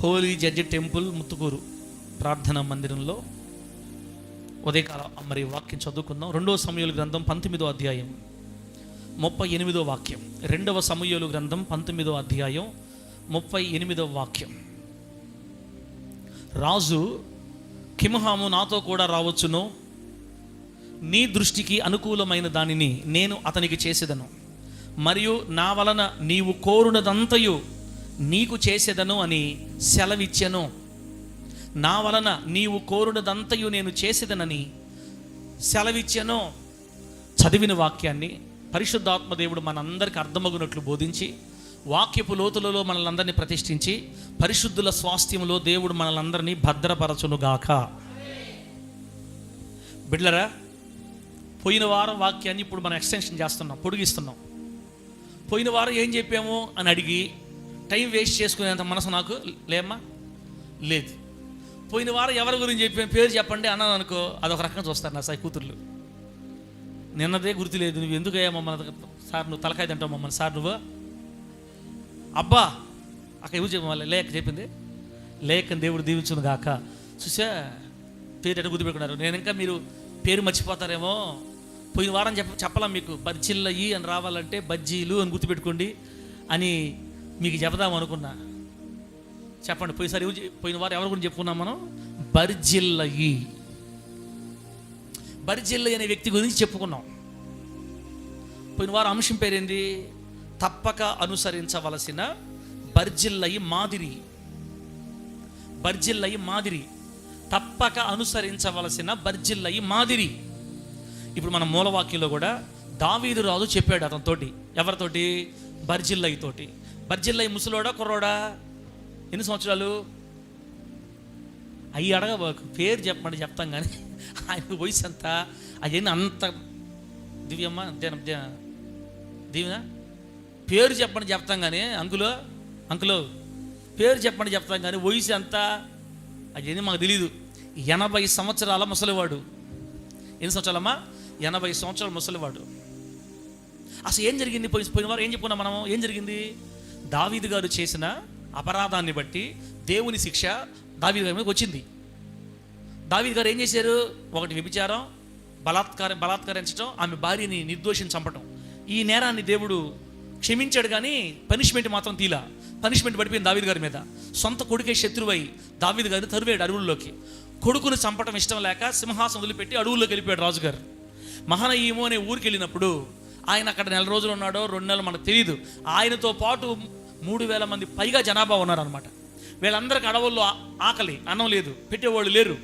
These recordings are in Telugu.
హోలీ జడ్జి టెంపుల్ ముత్తుకూరు ప్రార్థనా మందిరంలో ఉదయకాలం మరి వాక్యం చదువుకుందాం. 2వ సమూయేలు గ్రంథం 19వ అధ్యాయం 38వ వాక్యం. 2వ సమూయేలు గ్రంథం 19వ అధ్యాయం 38వ వాక్యం. రాజు కిమ్హాము నాతో కూడా రావచ్చును, నీ దృష్టికి అనుకూలమైన దానిని నేను అతనికి చేసేదను, మరియు నా వలన నీవు కోరునదంతయు నీకు చేసేదను అని సెలవిచ్చెను. నా వలన నీవు కోరునదంతయు నేను చేసేదనని సెలవిచ్చెను. చదివిన వాక్యాన్ని పరిశుద్ధాత్మ దేవుడు మనందరికీ అర్థమగునట్లు బోధించి, వాక్యపు లోతులలో మనలందరినీ ప్రతిష్ఠించి, పరిశుద్ధుల స్వాస్థ్యంలో దేవుడు మనలందరినీ భద్రపరచునుగాక. బిడ్లరా, పోయిన వారం వాక్యాన్ని ఇప్పుడు మనం ఎక్స్టెన్షన్ చేస్తున్నాం, పొడిగిస్తున్నాం. పోయిన వారం ఏం చెప్పాము అని అడిగి టైం వేస్ట్ చేసుకునేంత మనసు నాకు లేమ్మా లేదు. పోయిన వారం ఎవరి గురించి చెప్పాము, పేరు చెప్పండి అన్నాను అనుకో, అదొక రకంగా చూస్తారు నా సాయి కూతుర్లు. నిన్నదే గుర్తు లేదు, నువ్వు ఎందుకు అయ్యా మమ్మల్ని సార్, నువ్వు తలకాయ తింటావు మమ్మల్ని సార్, నువ్వు అబ్బా అక్కడ ఎవరు చెప్పాలి, లేక చెప్పింది లేకని దేవుడు దీవించును గాక. చూసా పేరు ఎట్లా గుర్తుపెట్టుకున్నారు. నేను ఇంకా మీరు పేరు మర్చిపోతారేమో. పోయిన వారం చెప్పలా మీకు, బజ్జిల్లయి అని రావాలంటే బజ్జీలు అని గుర్తుపెట్టుకోండి అని మీకు చెప్దాం అనుకున్నా. చెప్పండి, పోయిన వారం ఎవరి గురించి చెప్పుకున్నాం మనం? బర్జిల్లయి, బర్జిల్లయి అనే వ్యక్తి గురించి చెప్పుకున్నాం. పోయిన వారం అంశం పేరేంది? తప్పక అనుసరించవలసిన బర్జిల్లయి మాదిరి. బర్జిల్లయి మాదిరి, తప్పక అనుసరించవలసిన బర్జిల్లయి మాదిరి. ఇప్పుడు మన మూలవాక్యంలో కూడా దావీదు రాజు చెప్పాడు అతనితోటి. ఎవరితోటి? బర్జిల్లయి తోటి. బర్జిల్లయి ముసలోడా కుర్రోడా? ఎన్ని సంవత్సరాలు? అవి అడగబాకు, పేరు చెప్పమంటే చెప్తాం కానీ ఆయన వయసు ఎంత, అవన్నీ అంత దివ్యమ్మ దీవెన పేరు చెప్పండి చెప్తాం కానీ, అంకులో పేరు చెప్పండి చెప్తాం కానీ వయసు ఎంత అవన్నీ మాకు తెలీదు. 80 సంవత్సరాల ముసలివాడు. ఎన్ని సంవత్సరాలమ్మా? 80 సంవత్సరాల ముసలివాడు. అసలు ఏం జరిగింది? పోయిన వారు ఏం చెప్పుకున్నాం మనము? ఏం జరిగింది? దావీదు గారు చేసిన అపరాధాన్ని బట్టి దేవుని శిక్ష దావీదు గారి మీదకి వచ్చింది. దావీదు గారు ఏం చేశారు? ఒకటి వ్యభిచారం, బలాత్కరించడం, ఆమె భార్యని నిర్దోషిని చంపటం. ఈ నేరాన్ని దేవుడు క్షమించాడు కానీ పనిష్మెంట్ మాత్రం తీలా. పనిష్మెంట్ పడిపోయింది దావీదు గారి మీద. సొంత కొడుకే శత్రువై దావీదు గారిని తరివేడు అడవుల్లోకి. కొడుకుని చంపటం ఇష్టం లేక సింహాసనం వదిలిపెట్టి అడవుల్లోకి వెళ్ళిపోయాడు రాజుగారు. మహనయీము అనే ఊరికి వెళ్ళినప్పుడు ఆయన అక్కడ 4 రోజులు ఉన్నాడో 2 నెలలు మనకు తెలియదు. ఆయనతో పాటు 3000 మంది పైగా జనాభా ఉన్నారనమాట. వీళ్ళందరికీ అడవుల్లో ఆకలి, అన్నం లేదు, పెట్టేవాళ్ళు లేరు.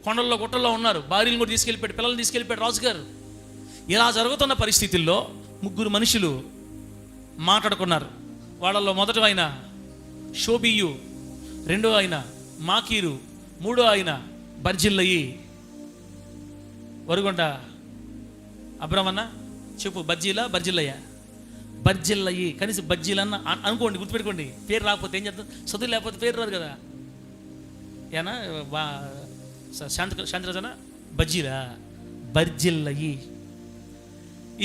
కొండల్లో గుట్టల్లో ఉన్నారు. భార్యను కూడా తీసుకెళ్ళిపోయాడు, పిల్లల్ని తీసుకెళ్ళిపోయాడు రాజుగారు. ఇలా జరుగుతున్న పరిస్థితుల్లో 3 మనుషులు మాట్లాడుకున్నారు. వాళ్ళల్లో మొదట ఆయన షోబియు, రెండో ఆయన మాకీరు, మూడో ఆయన బర్జిల్లయి. వరుగుంట అబ్రమన్న చెప్పు, బర్జిల్లయ్య? బర్జిల్లయి. కనీసం బజ్జీలన్న అనుకోండి, గుర్తుపెట్టుకోండి. పేరు రాకపోతే ఏం చేద్దాం? చదువు లేకపోతే పేరు రాదు కదా. ఏనా శాంతిరాజన బజ్జీలా? బర్జిల్లయి.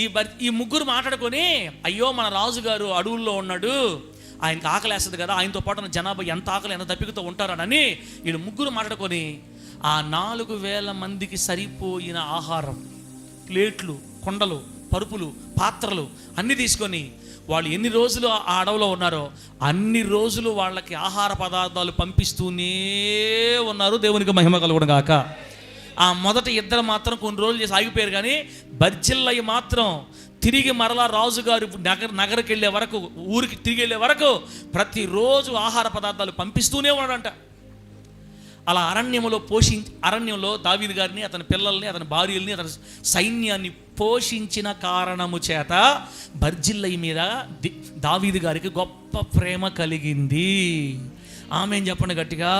ఈ 3 మాట్లాడుకొని, అయ్యో మన రాజుగారు అడవుల్లో ఉన్నాడు, ఆయనకి ఆకలి వేస్తుంది కదా, ఆయనతో పాటు జనాభా ఎంత ఆకలి ఎంత దప్పికతో ఉంటారని వీళ్ళు 3 మాట్లాడుకొని ఆ 4000 మందికి సరిపోయిన ఆహారం, ప్లేట్లు, కొండలు, పరుపులు, పాత్రలు అన్నీ తీసుకొని వాళ్ళు ఎన్ని రోజులు ఆ అడవిలో ఉన్నారో అన్ని రోజులు వాళ్ళకి ఆహార పదార్థాలు పంపిస్తూనే ఉన్నారు. దేవునికి మహిమ కలుగును గాక. ఆ మొదటి 2 మాత్రం కొన్ని రోజులు చేసి ఆగిపోయారు కానీ బర్జిల్లయి మాత్రం తిరిగి మరలా రాజుగారు నగరికి వెళ్ళే వరకు, ఊరికి తిరిగి వెళ్ళే వరకు ప్రతిరోజు ఆహార పదార్థాలు పంపిస్తూనే ఉన్నాడంట. అలా అరణ్యంలో దావీదు గారిని, అతని పిల్లల్ని, అతని భార్యల్ని, అతని సైన్యాన్ని పోషించిన కారణము చేత బర్జిల్లయి మీద దావీదు గారికి గొప్ప ప్రేమ కలిగింది. ఆమేన్ చెప్పండి గట్టిగా.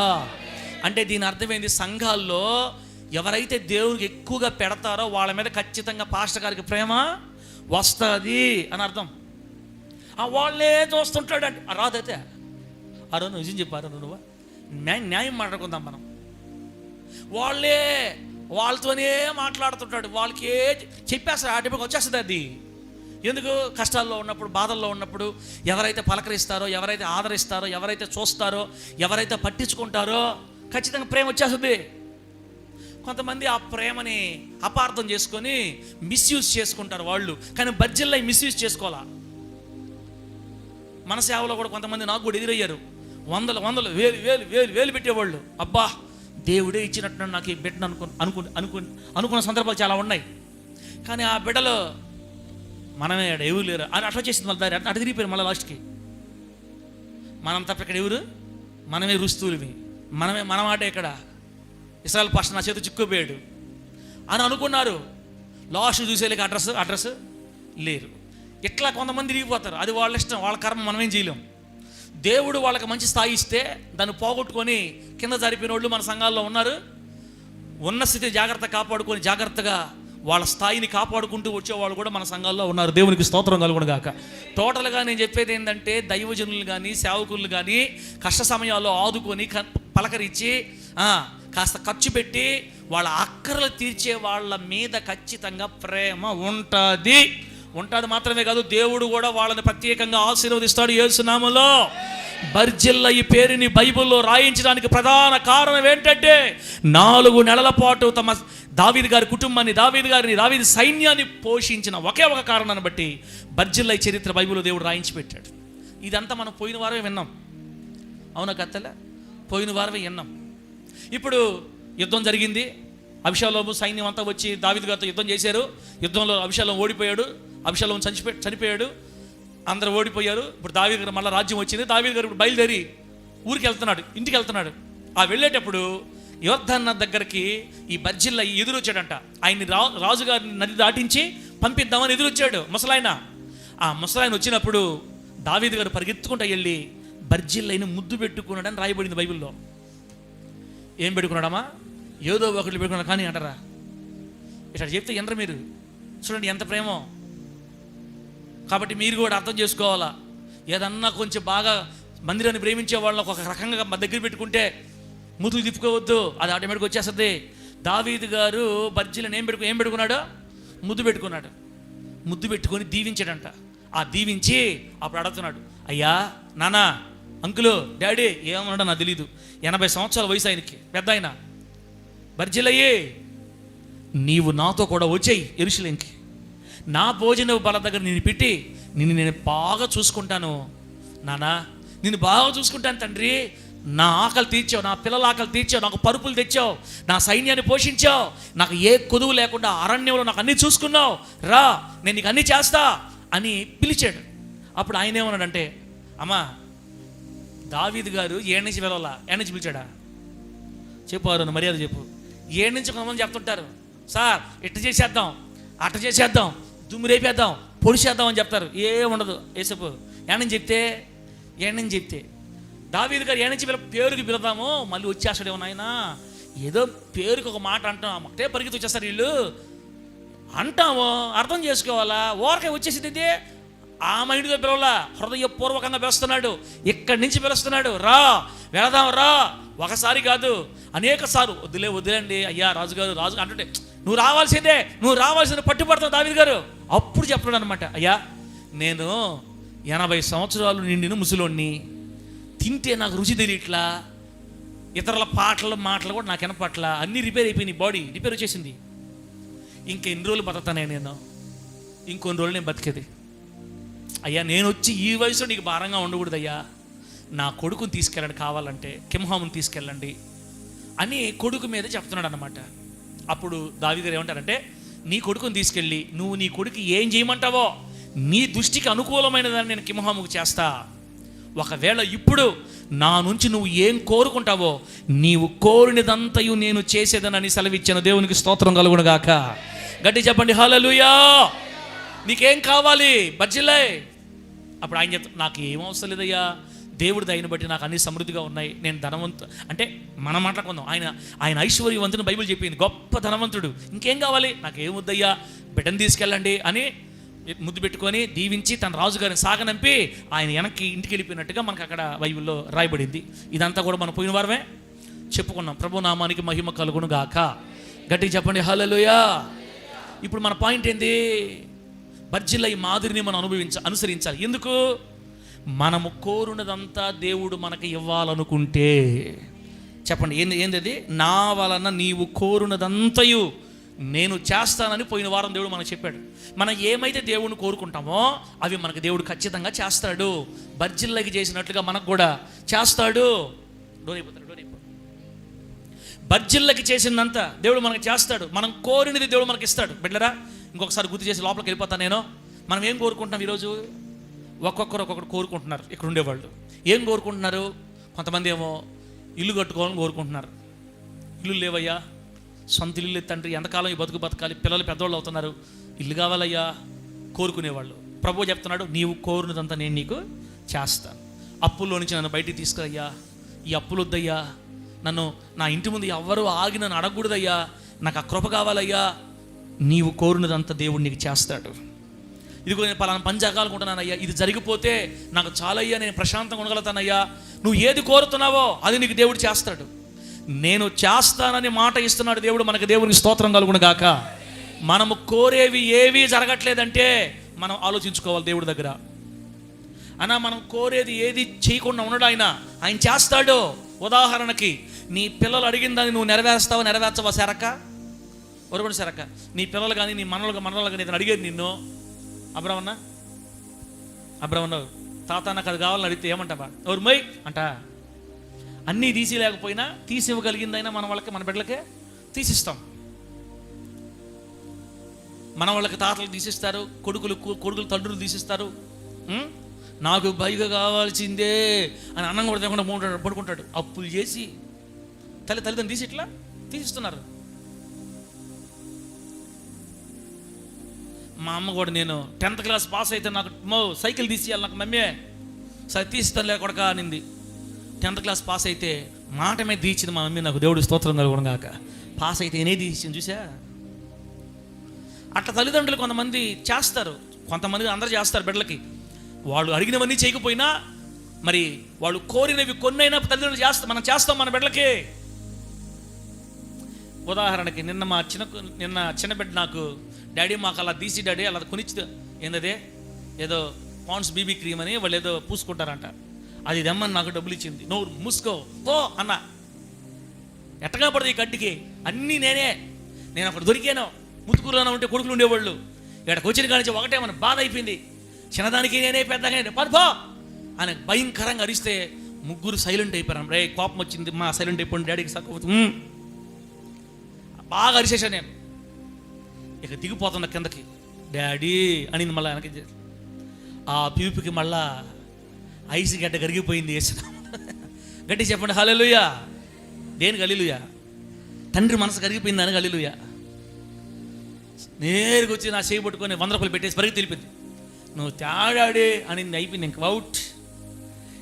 అంటే దీని అర్థమైంది, సంఘాల్లో ఎవరైతే దేవునికి ఎక్కువగా పెడతారో వాళ్ళ మీద ఖచ్చితంగా పాస్టర్ గారికి ప్రేమ వస్తుంది అని అర్థం. వాళ్ళే చూస్తుంటాడంటే రాదైతే అరో నిజం చెప్పారు నువ్వు, న్యాయం మాట్లాడుకుందాం మనం. వాళ్ళతోనే మాట్లాడుతుంటాడు, వాళ్ళకే చెప్పేస్తారు, ఆటోమేటిక్గా వచ్చేస్తుంది. అది ఎందుకు? కష్టాల్లో ఉన్నప్పుడు, బాధల్లో ఉన్నప్పుడు ఎవరైతే పలకరిస్తారో, ఎవరైతే ఆదరిస్తారో, ఎవరైతే చూస్తారో, ఎవరైతే పట్టించుకుంటారో ఖచ్చితంగా ప్రేమ వచ్చేస్తుంది. కొంతమంది ఆ ప్రేమని అపార్థం చేసుకొని మిస్యూజ్ చేసుకుంటారు వాళ్ళు. కానీ బర్జిల్లై మిస్యూజ్ చేసుకోవాలా. మన సేవలో కూడా కొంతమంది నాకు కూడా ఎదురయ్యారు. వందలు వందలు వేలు వేలు వేలు వేలు పెట్టేవాళ్ళు. అబ్బా దేవుడే ఇచ్చినట్టు నాకు ఈ బిడ్డను అనుకున్న సందర్భాలు చాలా ఉన్నాయి. కానీ ఆ బిడ్డలో మనమే ఎవరు లేరు అని అట్లా చేసింది. మళ్ళీ దారి అటు తిరిగిపోయారు. మళ్ళీ లాస్ట్కి మనం తప్ప ఇక్కడ ఎవరు? మనమే రుస్తువులవి, మన మాట ఇక్కడ. ఇస్రాయల్ పాస్టర్ నా చేతి చిక్కుపోయాడు అని అనుకున్నారు. లాస్ట్ చూసేలేక అడ్రస్ లేరు. ఇట్లా కొంతమంది తిరిగిపోతారు. అది వాళ్ళ ఇష్టం, వాళ్ళ కర్మ, మనమేం చేయలేం. దేవుడు వాళ్ళకి మంచి స్థాయి ఇస్తే దాన్ని పోగొట్టుకొని కింద జరిపిన వాళ్ళు మన సంఘాల్లో ఉన్నారు. ఉన్న స్థితి జాగ్రత్తగా కాపాడుకొని జాగ్రత్తగా వాళ్ళ స్థాయిని కాపాడుకుంటూ వచ్చేవాళ్ళు కూడా మన సంఘాల్లో ఉన్నారు. దేవునికి స్తోత్రం కలుగును గాక. టోటల్గా నేను చెప్పేది ఏంటంటే, దైవజనులు కానీ సేవకులు కానీ కష్ట సమయాల్లో ఆదుకొని పలకరించి కాస్త ఖర్చు పెట్టి వాళ్ళ అక్కర్లు తీర్చే వాళ్ళ మీద ఖచ్చితంగా ప్రేమ ఉంటుంది. మాత్రమే కాదు, దేవుడు కూడా వాళ్ళని ప్రత్యేకంగా ఆశీర్వదిస్తాడు యేసు నామములో. బర్జిల్లై ఈ పేరుని బైబిల్లో రాయించడానికి ప్రధాన కారణం ఏంటంటే, 4 నెలల పాటు తమ దావీదు గారి కుటుంబాన్ని, దావీదు సైన్యాన్ని పోషించిన ఒకే ఒక కారణాన్ని బట్టి బర్జిల్లై చరిత్ర బైబిల్లో దేవుడు రాయించి పెట్టాడు. ఇదంతా మనం పోయిన వారమే విన్నాం. అవునా కత్తెల? పోయిన వారమే విన్నాం. ఇప్పుడు యుద్ధం జరిగింది. అబీషాలోము సైన్యం అంతా వచ్చి దావీదు గారితో యుద్ధం చేశారు. యుద్ధంలో అబీషాలోము ఓడిపోయాడు. అబీషాలోము చనిపోయాడు. అందరూ ఓడిపోయారు. ఇప్పుడు దావీదు గారు మళ్ళీ రాజ్యం వచ్చింది. దావీదు గారు ఇప్పుడు బయలుదేరి ఇంటికి వెళ్తున్నాడు. ఆ వెళ్ళేటప్పుడు యోర్దాను దగ్గరికి ఈ బర్జిల్లై ఎదురొచ్చాడంట. ఆయన్ని రాజుగారిని నది దాటించి పంపిద్దామని ఎదురొచ్చాడు ముసలాయన. ఆ ముసలాయన వచ్చినప్పుడు దావీదు గారు పరిగెత్తుకుంటూ వెళ్ళి బర్జిల్లైని ముద్దు పెట్టుకున్నాడని రాయబడింది బైబిల్లో. ఏం పెట్టుకున్నాడమ్మా? ఏదో ఒకటి పెట్టుకున్నాడు కానీ అంటారా? ఇట్లా చెప్తే ఎందరు మీరు చూడండి ఎంత ప్రేమో. కాబట్టి మీరు కూడా అర్థం చేసుకోవాలా. ఏదన్నా కొంచెం బాగా మందిరాన్ని ప్రేమించే వాళ్ళని ఒక రకంగా మా దగ్గర పెట్టుకుంటే ముదులు తిప్పుకోవద్దు, అది ఆటోమేటిక్గా వచ్చేస్తుంది. దావీదు గారు బర్జిల్లని ఏం పెట్టుకున్నాడు? ముద్దు పెట్టుకున్నాడు. ముద్దు పెట్టుకొని దీవించాడంట. ఆ దీవించి అప్పుడు అడుగుతున్నాడు, అయ్యా, నానా, అంకులు, డాడీ, ఏమన్నాడో నాకు తెలీదు. 80 సంవత్సరాల వయసు ఆయనకి, పెద్ద ఆయన. బర్జిల్లయ్యే, నీవు నాతో కూడా వచ్చేయి యెరూషలేముకి. నా భోజన బల దగ్గర నేను పెట్టి నేను బాగా చూసుకుంటాను నానా, నేను బాగా చూసుకుంటాను తండ్రి. నా ఆకలి తీర్చావు, నా పిల్లల ఆకలి తీర్చావు, నాకు పరుపులు తెచ్చావు, నా సైన్యాన్ని పోషించావు, నాకు ఏ కొదువు లేకుండా అరణ్యంలో నాకు అన్నీ చూసుకున్నావు, రా నేను నీకు అన్నీ చేస్తా అని పిలిచాడు. అప్పుడు ఆయన ఏమన్నాడంటే, అమ్మా దావీదు గారు ఏడు నుంచి వెళ్ళాలా? ఏడు నుంచి పిలిచాడా? చెప్పారు, మర్యాద చెప్పు. ఏడు నుంచి కొంతమంది చెప్తుంటారు, సార్ ఇట్ట చేసేద్దాం, అట్ట చేసేద్దాం, దుమ్ము రేపేద్దాం, పొడిచేద్దాం అని చెప్తారు. ఏముండదు. ఏసేపు ఏడు నుంచి చెప్తే దావీదు గారు ఏడు నుంచి పేరుకి పిలుద్దాము, మళ్ళీ వచ్చేస్తాడేమో నాయన, ఏదో పేరుకి ఒక మాట అంటాం, ఒకటే పరిగెత్తి వచ్చేస్తారు వీళ్ళు అంటాము. అర్థం చేసుకోవాలా? ఓరకే వచ్చేసింది ఇది. ఆ మైండ్తో పిలవాలా, హృదయపూర్వకంగా పిలుస్తున్నాడు, ఇక్కడి నుంచి పిలుస్తున్నాడు, రా వెళదాం రా. ఒకసారి కాదు, అనేక సార్లు. వదిలేండి అయ్యా రాజు అంటుంటే, నువ్వు రావాల్సిందే పట్టుబడతావు దావీదు గారు. అప్పుడు చెప్తున్నాడు అనమాట, అయ్యా నేను 80 సంవత్సరాలు నిండిన ముసలోడిని, తింటే నాకు రుచి తెలియట్లా, ఇతరుల మాటలు కూడా నాకు వినపట్ల, అన్నీ రిపేర్ అయిపోయినాయి, బాడీ రిపేర్ వచ్చేసింది. ఇంకెన్ని రోజులు బతుకుతానే నేను? ఇంకొన్ని రోజులు నేను బతికేది. అయ్యా నేను వచ్చి ఈ వయసులో నీకు భారంగా ఉండకూడదు అయ్యా, నా కొడుకుని తీసుకెళ్ళండి, కావాలంటే కింహాముని తీసుకెళ్ళండి అని కొడుకు మీద చెప్తున్నాడు అనమాట. అప్పుడు దావీదు గారు ఏమంటారంటే, నీ కొడుకుని తీసుకెళ్ళి నువ్వు నీ కొడుకు ఏం చేయమంటావో నీ దృష్టికి అనుకూలమైన దాన్ని నేను కింహాముకు చేస్తా. ఒకవేళ ఇప్పుడు నా నుంచి నువ్వు ఏం కోరుకుంటావో నీవు కోరినదంతయు నేను చేసేదనని సెలవిచ్చాను. దేవునికి స్తోత్రం కలుగును గాక. గట్టి చెప్పండి హల్లెలూయా. నీకేం కావాలి బర్జిల్లై? అప్పుడు ఆయన చెప్తా, నాకు ఏం అవసరం లేదయ్యా, దేవుడి దయని బట్టి నాకు అన్ని సమృద్ధిగా ఉన్నాయి, నేను అంటే మనం మాట్లాడుకుందాం. ఆయన ఐశ్వర్యవంతుని బైబిల్ చెప్పింది, గొప్ప ధనవంతుడు, ఇంకేం కావాలి? నాకు ఏమొద్దయ్యా, బిడ్డను తీసుకెళ్ళండి అని ముద్దు పెట్టుకొని దీవించి తన రాజుగారిని సాగనంపి ఆయన వెనక్కి ఇంటికి వెళ్ళిపోయినట్టుగా మనకు అక్కడ బైబిల్లో రాయబడింది. ఇదంతా కూడా మనం పోయిన వారమే చెప్పుకున్నాం. ప్రభు నామానికి మహిమ కలుగును గాక. గట్టిగా చెప్పండి హల్లెలూయా. ఇప్పుడు మన పాయింట్ ఏంది? బర్జిల్లై మాదిరిని మనం అనుసరించాలి. ఎందుకు? మనము కోరునదంతా దేవుడు మనకి ఇవ్వాలనుకుంటే. చెప్పండి, ఏంది? నా వలన నీవు కోరునదంతయు నేను చేస్తానని పోయిన వారం దేవుడు మనకు చెప్పాడు. మనం ఏమైతే దేవుడిని కోరుకుంటామో అవి మనకు దేవుడు ఖచ్చితంగా చేస్తాడు. బర్జిల్లకి చేసినట్లుగా మనకు కూడా చేస్తాడు. బర్జిల్లకి చేసిందంతా దేవుడు మనకు చేస్తాడు. మనం కోరినది దేవుడు మనకి ఇస్తాడు. బిడ్డరా, ఇంకొకసారి గుర్తు చేసి లోపలికి వెళ్ళిపోతాను నేను. మనం ఏం కోరుకుంటున్నాం ఈరోజు? ఒక్కొక్కరు కోరుకుంటున్నారు. ఇక్కడ ఉండేవాళ్ళు ఏం కోరుకుంటున్నారు? కొంతమంది ఏమో ఇల్లు కట్టుకోవాలని కోరుకుంటున్నారు. ఇల్లు లేవయ్యా, సొంత ఇల్లు లేదు తండ్రి, ఎంతకాలం ఈ బతకాలి, పిల్లలు పెద్దవాళ్ళు అవుతున్నారు, ఇల్లు కావాలయ్యా కోరుకునేవాళ్ళు. ప్రభువు చెప్తున్నాడు, నీవు కోరినదంతా నేను నీకు చేస్తాను. అప్పుల్లో నుంచి నన్ను బయటికి తీసుకురయ్యా, ఈ అప్పులు వద్దయ్యా, నన్ను నా ఇంటి ముందు ఎవ్వరూ ఆగి నన్ను అడగకూడదయ్యా, నాకు ఆ కృప కావాలయ్యా. నీవు కోరినదంతా దేవుడు నీకు చేస్తాడు. ఇదిగో నేను పలానా పని జరగాలనుకుంటున్నానయ్యా, ఇది జరిగిపోతే నాకు చాలయ్యా, నేను ప్రశాంతంగా ఉండగలుగుతానయ్యా. నువ్వు ఏది కోరుతున్నావో అది నీకు దేవుడు చేస్తాడు. నేను చేస్తానని మాట ఇస్తున్నాడు దేవుడు. మనకు దేవునికి స్తోత్రం కలుగును గాక. మనము కోరేవి ఏవి జరగట్లేదంటే మనం ఆలోచించుకోవాలి దేవుడి దగ్గర. అన్నా మనం కోరేది ఏది చేయకుండా ఉండడు ఆయన చేస్తాడు. ఉదాహరణకి నీ పిల్లలు అడిగిన దాన్ని నువ్వు నెరవేర్చవా శరక్క? ఒరగొండ శరక్క, నీ పిల్లలు కానీ నీ మనలు కానీ నేను అడిగేది నిన్ను, అబ్రహ్మన్న తాత నాకు అది కావాలని అడిగితే ఏమంటావా? ఎవరు మై అంట. అన్నీ తీసి లేకపోయినా తీసి ఇవ్వగలిగిందైనా మన వాళ్ళకి, మన బిడ్డలకే తీసిస్తాం. మన వాళ్ళకి తాతలు తీసిస్తారు, కొడుకులు తండ్రులు తీసిస్తారు. నాకు బైగా కావాల్సిందే అని అన్నం కూడా తినకుండా పడుకుంటాడు. అప్పులు చేసి తల్లిదండ్రులు తీసి ఇట్లా తీసిస్తున్నారు. మా అమ్మ కూడా, నేను 10th క్లాస్ పాస్ అయితే నాకు సైకిల్ తీసేయాలి, నాకు మమ్మీ సరే తీస్తాను లేకొడక అనింది. 10th క్లాస్ పాస్ అయితే మాట మీద తీర్చింది మా మమ్మీ. నాకు దేవుడి స్తోత్రం కలుగును గాక. పాస్ అయితే నేనే తీసింది చూసా. అట్లా తల్లిదండ్రులు కొంతమంది చేస్తారు, కొంతమంది అందరూ చేస్తారు బిడ్డలకి. వాళ్ళు అడిగినవన్నీ చేయకపోయినా మరి వాళ్ళు కోరినవి కొన్నైనా తల్లిదండ్రులు మనం చేస్తాం మన బిడ్డలకి. ఉదాహరణకి నిన్న చిన్న బిడ్డ నాకు, డాడీ మాకు అలా తీసి డాడీ అలా కొనిచ్చి, ఏందదే ఏదో పాండ్స్ బీబీ క్రీమ్ అని వాళ్ళు ఏదో పూసుకుంటారంట, అది దమ్మని నాకు డబ్బులు ఇచ్చింది. నోరు మూసుకో పో అన్న. ఎట్టగా పడదు ఈ కట్టికి, అన్నీ నేను అక్కడ దొరికాను. ముతుకూరులోనే ఉంటే కొడుకులు ఉండేవాళ్ళు, ఇక్కడికి వచ్చిన కానించి ఒకటే మన బాధ అయిపోయింది. చిన్నదానికి నేనే పెద్దగా పో అని భయంకరంగా అరిస్తే ముగ్గురు సైలెంట్ అయిపోయారు. రే కోపం వచ్చింది, మా సైలెంట్ అయిపోయింది, డాడీకి సక్కువ బాగా అరిసేసాను నేను. ఇక దిగిపోతున్నా కిందకి, డాడీ అనింది. మళ్ళీ వెనక్కి ఆ పీపుకి మళ్ళా ఐసు గడ్డ కరిగిపోయింది. వేసిన గట్టి చెప్పండి హల్లెలూయా. దేనికి హల్లెలూయా? తండ్రి మనసు కరిగిపోయింది అని హల్లెలూయా. నేరుగా వచ్చి నా చేయి పట్టుకొని 100 రూపాయలు పెట్టేసి పరిగి తెలిపింది. నువ్వు తేడాడే అనింది. అయిపోయింది ఇంక అవుట్.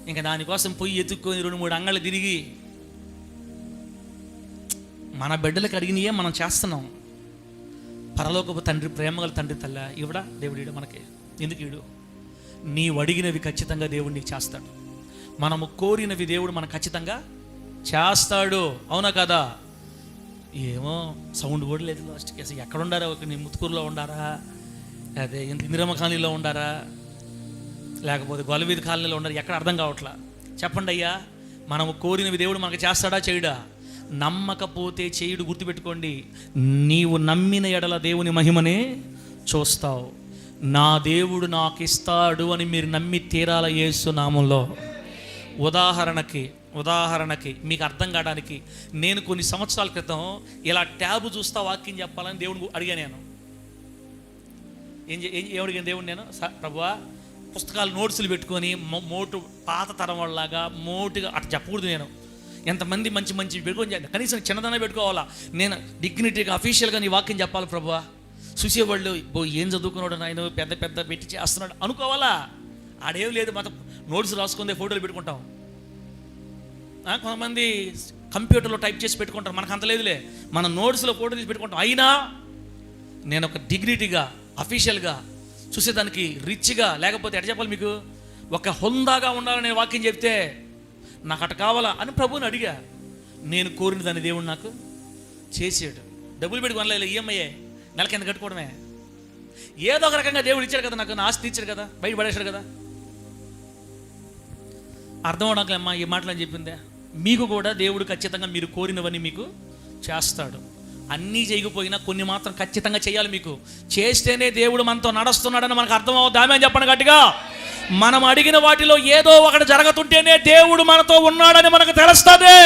ఇంకా దానికోసం పొయ్యి ఎత్తుక్కొని 2-3 అంగళ్ళు తిరిగి మన బిడ్డలకు అడిగినయే మనం చేస్తున్నాం. పరలోకపు తండ్రి, ప్రేమగల తండ్రి తల్ల ఇవిడా దేవుడు ఈడు మనకి ఎందుకు ఈడు? నీవు అడిగినవి ఖచ్చితంగా దేవుడు నీకు చేస్తాడు. మనము కోరినవి దేవుడు మనకు ఖచ్చితంగా చేస్తాడు. అవునా కదా? ఏమో సౌండ్ కూడా లేదు లాస్ట్కి. అసలు ఎక్కడ ఉండారా? ఒక నీ ముత్తుకూరులో ఉండారా, అదే ఇందిరమ్మ కాలనీలో ఉండారా, లేకపోతే గొలవీధి కాలనీలో ఉండారా? ఎక్కడ అర్థం కావట్లా. చెప్పండి అయ్యా, మనము కోరినవి దేవుడు మనకు చేస్తాడా చేయడా? నమ్మకపోతే చేయుడు. గుర్తుపెట్టుకోండి, నీవు నమ్మిన ఎడల దేవుని మహిమనే చూస్తావు. నా దేవుడు నాకు ఇస్తాడు అని మీరు నమ్మి తీరాల యేసు నామంలో. ఉదాహరణకి మీకు అర్థం కావడానికి, నేను కొన్ని సంవత్సరాల క్రితం ఇలా ట్యాబు చూస్తా వాక్యం చెప్పాలని దేవుడు అడిగాను. నేను ఏం అడిగాను దేవుడు? నేను ప్రభువా పుస్తకాలు నోట్సులు పెట్టుకొని మోటు పాత తరం వాళ్ళలాగా మోటుగా అట్లా చెప్పకూడదు. నేను ఎంతమంది మంచి పెట్టుకొని కనీసం చిన్నదన్నా పెట్టుకోవాలా. నేను డిగ్నిటీగా అఫీషియల్గా నీ వాక్యం చెప్పాలి ప్రభువా. చూసేవాళ్ళు ఏం చదువుకున్నాడు నాయన, పెద్ద పెట్టి చేస్తున్నాడు అనుకోవాలా. ఆడేం లేదు, మొత్తం నోట్స్ రాసుకుందే ఫోటోలు పెట్టుకుంటాం. కొంతమంది కంప్యూటర్లో టైప్ చేసి పెట్టుకుంటారు, మనకు అంత లేదులే. మన నోట్స్లో ఫోటో తీసి పెట్టుకుంటాం. అయినా నేను ఒక డిగ్నిటీగా అఫీషియల్గా చూసేదానికి రిచ్గా, లేకపోతే ఎట్లా చెప్పాలి మీకు, ఒక హుందాగా ఉండాలని నేను వాక్యం చెప్తే నాకు అట కావాలా అని ప్రభువుని అడిగా. నేను కోరిన దాన్ని దేవుడు నాకు చేసాడు. డబ్బులు పెట్టి కొనలేదు, ఈఎంఐ నెల కింద కట్టుకోవడమే. ఏదో ఒక రకంగా దేవుడు ఇచ్చాడు కదా, నాకు నా ఆస్తి ఇచ్చాడు కదా, బయట పడేశాడు కదా. అర్థం అవడాకమ్మా ఈ మాటలు అని చెప్పిందే. మీకు కూడా దేవుడు ఖచ్చితంగా మీరు కోరినవన్నీ మీకు చేస్తాడు. అన్నీ చేయకపోయినా కొన్ని మాత్రం ఖచ్చితంగా చేయాలి. మీకు చేస్తేనే దేవుడు మనతో నడుస్తున్నాడని మనకు అర్థం అవుతుంది. ఆమె అని చెప్పండి గట్టిగా. మనం అడిగిన వాటిలో ఏదో ఒకటి జరుగుతుంటేనే దేవుడు మనతో ఉన్నాడని మనకు తెలుస్తుంది.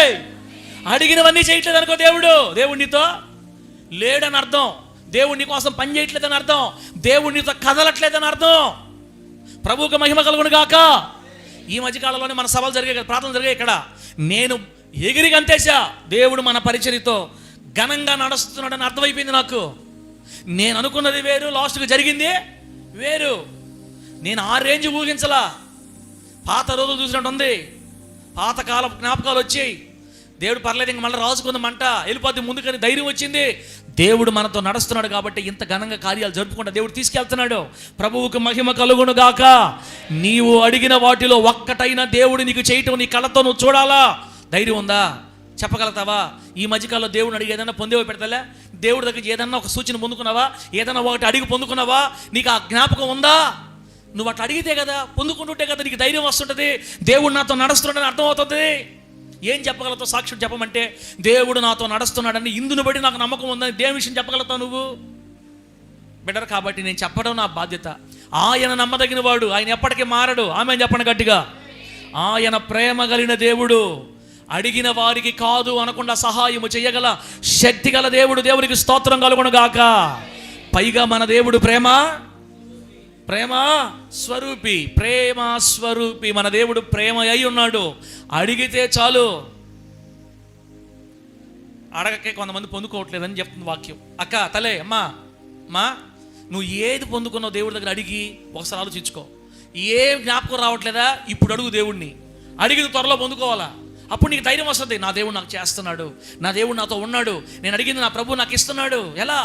అడిగినవన్నీ చేయట్లేదు అనుకో, దేవుడు నీతో లేడని అర్థం. దేవుడు నీ కోసం పని చేయట్లేదని అర్థం. దేవుడు నీతో కదలట్లేదని అర్థం. ప్రభువుకి మహిమ కలుగును గాక. ఈ మధ్యకాలంలోనే మన సభలు జరిగాయి కదా, ప్రార్థనలు జరిగాయి. ఇక్కడ నేను ఎగిరి గంతేశా, దేవుడు మన పరిచర్యతో ఘనంగా నడుస్తున్నాడని అర్థమైపోయింది నాకు. నేను అనుకున్నది వేరు, లాస్ట్కి జరిగింది వేరు. నేను ఆ రేంజ్ ఊహించలా. పాత రోజులు చూసినట్టు ఉంది, పాతకాల జ్ఞాపకాలు వచ్చాయి. దేవుడు పర్లేదు, ఇంక మళ్ళీ రాసుకుంది మంట వెళ్ళిపోద్ది ముందుకని ధైర్యం వచ్చింది. దేవుడు మనతో నడుస్తున్నాడు కాబట్టి ఇంత ఘనంగా కార్యాలు జరుపుకుంటా దేవుడు తీసుకెళ్తున్నాడు. ప్రభువుకు మహిమ కలుగును గాక. నీవు అడిగిన వాటిలో ఒక్కటైనా దేవుడు నీకు చేయటం నీ కళ్ళతో నువ్వు చూడాలా. ధైర్యం ఉందా? చెప్పగలుగుతావా? ఈ మధ్యకాలంలో దేవుడిని అడిగి ఏదైనా పొందేవో పెడతలే? దేవుడి దగ్గర ఏదన్నా ఒక సూచన పొందుకున్నావా? ఏదైనా ఒకటి అడిగి పొందుకున్నావా? నీకు ఆ జ్ఞాపకం ఉందా? నువ్వు అట్లా అడిగితే కదా, పొందుకుంటుంటే కదా నీకు ధైర్యం వస్తుంటుంది. దేవుడు నాతో నడుస్తున్నాడని అర్థమవుతుంది. ఏం చెప్పగలుగుతావు? సాక్షుడు చెప్పమంటే దేవుడు నాతో నడుస్తున్నాడని, ఇందును బట్టి నాకు నమ్మకం ఉందని దేని విషయం చెప్పగలుగుతావు నువ్వు? బెటర్ కాబట్టి నేను చెప్పడం నా బాధ్యత. ఆయన నమ్మదగిన వాడు, ఆయన ఎప్పటికీ మారడు. ఆమె చెప్పండి గట్టిగా. ఆయన ప్రేమ కలిగిన దేవుడు, అడిగిన వారికి కాదు అనకుండా సహాయము చేయగల శక్తి గల దేవుడు. దేవునికి స్తోత్రం కలుగును గాక. పైగా మన దేవుడు ప్రేమ స్వరూపి, ప్రేమ స్వరూపి. మన దేవుడు ప్రేమ అయి ఉన్నాడు. అడిగితే చాలు. అడగకే కొంతమంది పొందుకోవట్లేదని చెప్తుంది వాక్యం. అక్క, తలే, అమ్మా నువ్వు ఏది పొందుకున్నావు దేవుడి దగ్గర అడిగి ఒకసారి ఆలోచించుకో. ఏం జ్ఞాపకం రావట్లేదా? ఇప్పుడు అడుగు దేవుడిని. అడిగింది త్వరలో పొందుకోవాలా. అప్పుడు నీకు ధైర్యం వస్తుంది. నా దేవుడు నాకు చేస్తున్నాడు, నా దేవుడు నాతో ఉన్నాడు, నేను అడిగింది నా ప్రభు నాకు ఇస్తున్నాడు. ఎలా?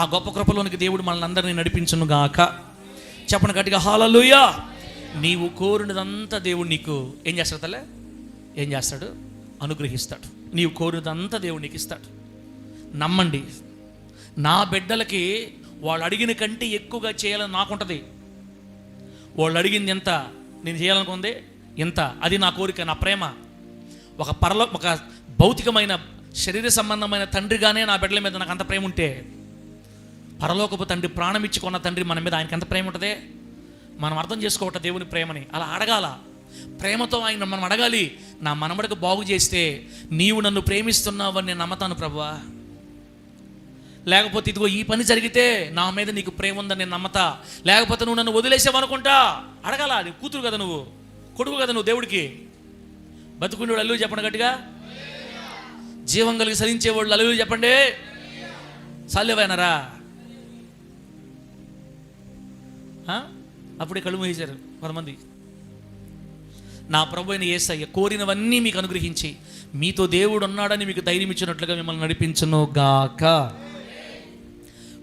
ఆ గొప్ప కృపలోనికి దేవుడు మనల్ని అందరినీ నడిపించును గాక. చెప్పను గట్టిగా హల్లెలూయా. నీవు కోరినదంతా దేవుడు నీకు ఏం చేస్తాడు? తల్లే ఏం చేస్తాడు? అనుగ్రహిస్తాడు. నీవు కోరినదంతా దేవుడు నీకు ఇస్తాడు. నమ్మండి. నా బిడ్డలకి వాళ్ళు అడిగిన కంటే ఎక్కువగా చేయాలని నాకుంటుంది. వాళ్ళు అడిగింది ఎంత, నేను చేయాలనుకుంది ఎంత, అది నా కోరిక, నా ప్రేమ. ఒక భౌతికమైన శరీర సంబంధమైన తండ్రిగానే నా బిడ్డల మీద నాకు అంత ప్రేమ ఉంటే, పరలోకపు తండ్రి, ప్రాణం ఇచ్చుకున్న తండ్రి మన మీద ఆయనకి ఎంత ప్రేమ ఉంటుందే. మనం అర్థం చేసుకోవట దేవుని ప్రేమని. అలా అడగాల, ప్రేమతో ఆయన మనం అడగాలి. నా మనమడికి బాగు చేస్తే నీవు నన్ను ప్రేమిస్తున్నావని నేను నమ్మతాను ప్రభువా. లేకపోతే ఇదిగో ఈ పని జరిగితే నా మీద నీకు ప్రేమ ఉందని నేను నమ్మతా. లేకపోతే నువ్వు నన్ను వదిలేసావనుకుంటా. అడగాల. నీ కూతురు కదా నువ్వు, కొడుకు కదా నువ్వు దేవుడికి. బతుకుండేవాడు అల్లు చెప్పండి గట్టిగా. జీవం కలిగి సరించేవాళ్ళు అల్లు చెప్పండి. సాల్యవైనరా? అప్పుడే కళ్ళు మూసేశారు కొంతమంది. నా ప్రభు అయిన యేసయ్య కోరినవన్నీ మీకు అనుగ్రహించి మీతో దేవుడు ఉన్నాడని మీకు ధైర్యం ఇచ్చినట్లుగా మిమ్మల్ని నడిపించును గాక.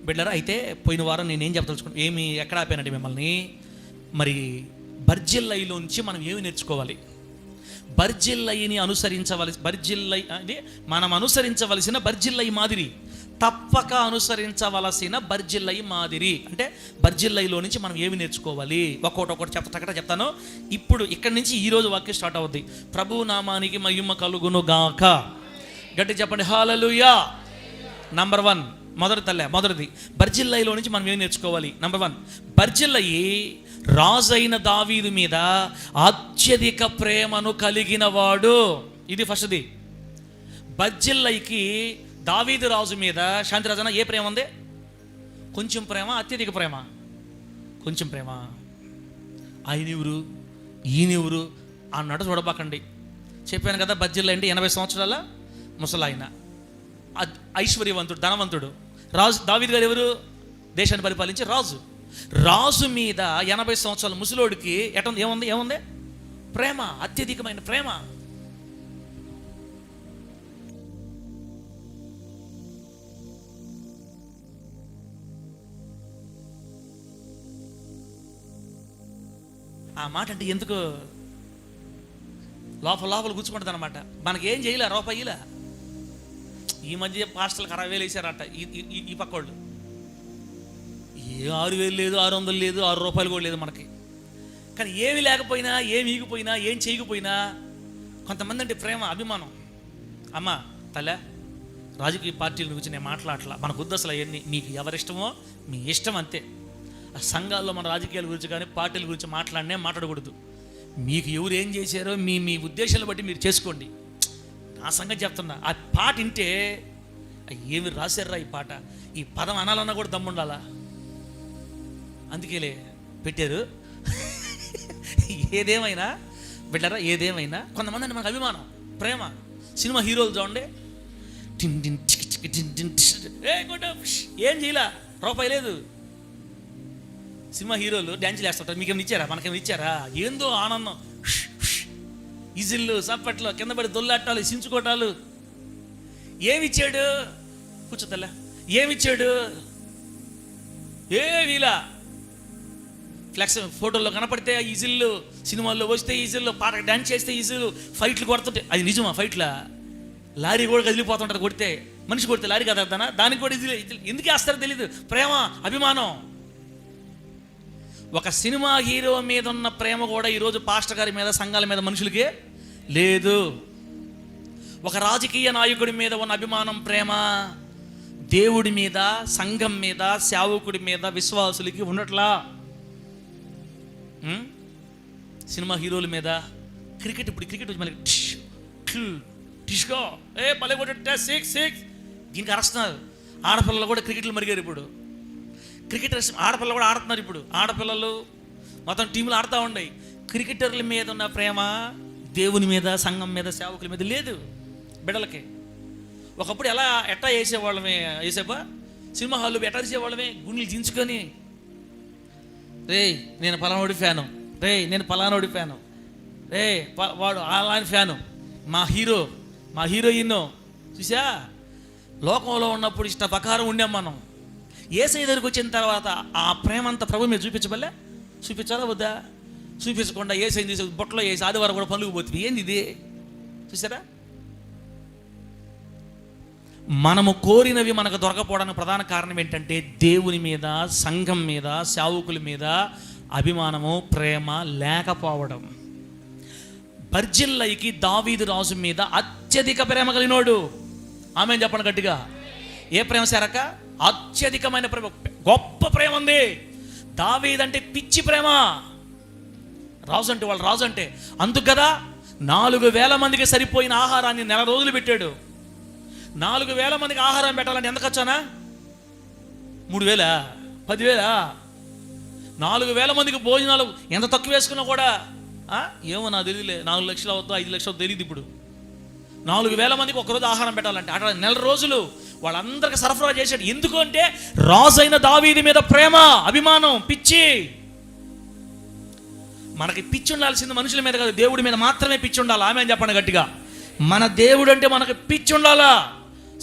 బిడ్డలారా, అయితే పోయిన వారం నేనేం చెప్పదలుచుకున్నాను, ఎక్కడ ఆపానంటే మిమ్మల్ని, మరి బర్జిల్లయిలోంచి మనం ఏమి నేర్చుకోవాలి? బర్జిల్లయిని మనం అనుసరించవలసిన బర్జిల్లయి మాదిరి, తప్పక అనుసరించవలసిన బర్జిల్లయి మాదిరి. అంటే బర్జిల్లయిలో నుంచి మనం ఏమి నేర్చుకోవాలి? ఒక్కొక్కటి చెప్తాను. ఇప్పుడు ఇక్కడి నుంచి ఈరోజు వాక్యం స్టార్ట్ అవుద్ది. ప్రభు నామానికి మహిమ కలుగును గాక. గట్టి చెప్పండి హల్లెలూయా. నంబర్ 1, మొదటిది బర్జిల్లయిలో నుంచి మనం ఏమి నేర్చుకోవాలి? నంబర్ 1, బర్జిల్లయి రాజైన దావీదు మీద అత్యధిక ప్రేమను కలిగిన వాడు. ఇది ఫస్ట్ది. బర్జిల్లయికి దావీదు రాజు మీద, శాంతిరాజన, ఏ ప్రేమ ఉంది? కొంచెం ప్రేమ, అత్యధిక ప్రేమ? కొంచెం ప్రేమ. ఆయనెవరు ఈయనెవరు అన్నట్టు చూడబాకండి. చెప్పాను కదా, బర్జిల్లయి అంటే 80 సంవత్సరాల ముసలాయన, ఐశ్వర్యవంతుడు, ధనవంతుడు. రాజు దావీదు గారు ఎవరు? దేశాన్ని పరిపాలించే రాజు. రాజు మీద 80 సంవత్సరాల ముసలోడికి ఏముంది? ప్రేమ, అత్యధికమైన ప్రేమ. ఆ మాట అంటే ఎందుకు లోపల కూర్చుకుంటుంది అనమాట. మనకేం చేయలే, రూపాయిలా. ఈ మధ్య పాస్టర్లకు 60,000 వేసారట ఈ పక్కోళ్ళు. ఏ 6,000 లేదు, 600 లేదు, 6 రూపాయలు కూడా లేదు మనకి. కానీ ఏమి లేకపోయినా, ఏమి ఈగిపోయినా, ఏం చేయకపోయినా కొంతమంది అంటే ప్రేమ, అభిమానం. అమ్మ తల్లా, రాజకీయ పార్టీల గురించి నేను మాట్లాడట్లా, మనకు వద్దు అసలు అవన్నీ. మీకు ఎవరిష్టమో మీ ఇష్టం, అంతే. ఆ సంఘాల్లో మన రాజకీయాల గురించి కానీ పార్టీల గురించి మాట్లాడకూడదు. మీకు ఎవరు ఏం చేశారో మీ ఉద్దేశాలను బట్టి మీరు చేసుకోండి. నా సంగతి చెప్తున్నా. ఆ పాట వింటే ఏమి రాశారా ఈ పాట, ఈ పదం అనాలన్నా కూడా దమ్ముండాలా. అందుకేలే పెట్టారు. ఏదేమైనా బిడ్డరా, ఏదేమైనా కొంతమంది అంటే మనకు అభిమానం, ప్రేమ. సినిమా హీరోలు చూడండి, ఏం చేయలా, రూపాయి లేదు. సినిమా హీరోలు డ్యాన్సులు వేస్తుంటారు. మీకేమైనా ఇచ్చారా? మనకేమైనా ఇచ్చారా? ఏందో ఆనందం, ఇజిల్లు, సప్పట్లు, కింద పడి దొల్లాటాలు, సించుకోటాలు. ఏమిచ్చాడు? కూర్చోతల్లా, ఏమిచ్చాడు? వీలా ఫ్లెక్స్ ఫోటోల్లో కనపడితే ఈజిల్లు, సినిమాల్లో వస్తే ఈజిల్లు, పాట డ్యాన్స్ చేస్తే ఈజిల్లు, ఫైట్లు కొడుతుంటే అది నిజమా? ఫైట్లా లారీ కూడా కదిలిపోతుంటారు కొడితే, మనిషి కొడితే లారీ కదలతానా? దానికి కూడా ఇది ఎందుకు వేస్తారో తెలీదు. ప్రేమ, అభిమానం. ఒక సినిమా హీరో మీద ఉన్న ప్రేమ కూడా ఈరోజు పాస్టర్ గారి మీద, సంఘాల మీద మనుషులకి లేదు. ఒక రాజకీయ నాయకుడి మీద ఉన్న అభిమానం, ప్రేమ దేవుడి మీద, సంఘం మీద, సేవకుడి మీద, విశ్వాసులకి ఉండట్లా. సినిమా హీరోల మీద, క్రికెట్, ఇప్పుడు క్రికెట్ వచ్చి మనకి టిష్కో పల్లె కొట్టే 6 దీనికి అరుస్తున్నారు. ఆడపిల్లలు కూడా క్రికెట్లు మరిగారు ఇప్పుడు. క్రికెటర్స్ ఆడపిల్లలు కూడా ఆడుతున్నారు ఇప్పుడు. ఆడపిల్లలు మొత్తం టీంలు ఆడుతూ ఉన్నాయి. క్రికెటర్ల మీద ఉన్న ప్రేమ దేవుని మీద, సంఘం మీద, సేవకుల మీద లేదు బిడ్డలకి. ఒకప్పుడు ఎట్టా వేసేవాళ్ళమే, వేసేపా సినిమా హాల్లో ఎట్టా వేసేవాళ్ళమే, గుండెలు దించుకొని, నేను పలానోడి ఫ్యాను, నేను పలానోడి ఫ్యాను, వాడు అలాంటి ఫ్యాను, మా హీరోయిన్. చూసా, లోకంలో ఉన్నప్పుడు ఇష్ట ప్రకారం ఉండాం మనం. యేసయ్య దగ్గరికి వచ్చిన తర్వాత ఆ ప్రేమ అంతా ప్రభు మీద చూపించాలా వద్దా? చూపించకుండా యేసయ్యని తీసి బొట్టలో వేసి ఆదివారం కూడా పనులకు పోతుంది. ఏంది ఇది? చూసారా? మనము కోరినవి మనకు దొరకపోవడానికి ప్రధాన కారణం ఏంటంటే దేవుని మీద, సంఘం మీద, సేవకుల మీద అభిమానము, ప్రేమ లేకపోవడం. బర్జిల్లయికి దావీదు రాజు మీద అత్యధిక ప్రేమ కలిగినోడు. ఆమె చెప్పండి గట్టిగా. ఏ ప్రేమ సారక? అత్యధికమైన ప్రేమ, గొప్ప ప్రేమ ఉంది. దావీదు అంటే పిచ్చి ప్రేమ. రాజు అంటే, వాళ్ళు రాజు అంటే. అందుకు కదా 4,000 మందికి సరిపోయిన ఆహారాన్ని 4 రోజులు పెట్టాడు. 4,000 మందికి ఆహారం పెట్టాలంటే ఎంత ఖర్చానా? 3,000, 10,000? 4,000 మందికి భోజనాలు ఎంత తక్కువ వేసుకున్నా కూడా ఏమో నాకు తెలియలే, 4 లక్షలు అవుతుందో 5 లక్షలు తెలియదు ఇప్పుడు. 4,000 మందికి ఒకరోజు ఆహారం పెట్టాలంటే అట్లా 4 రోజులు వాళ్ళందరికీ సరఫరా చేశాడు. ఎందుకు అంటే రాజు అయిన దావీదు మీద ప్రేమ, అభిమానం, పిచ్చి. మనకి పిచ్చి ఉండాల్సింది మనుషుల మీద కాదు, దేవుడి మీద మాత్రమే పిచ్చి ఉండాలి. ఆమె అని చెప్పండి గట్టిగా. మన దేవుడు అంటే మనకి పిచ్చి ఉండాలా,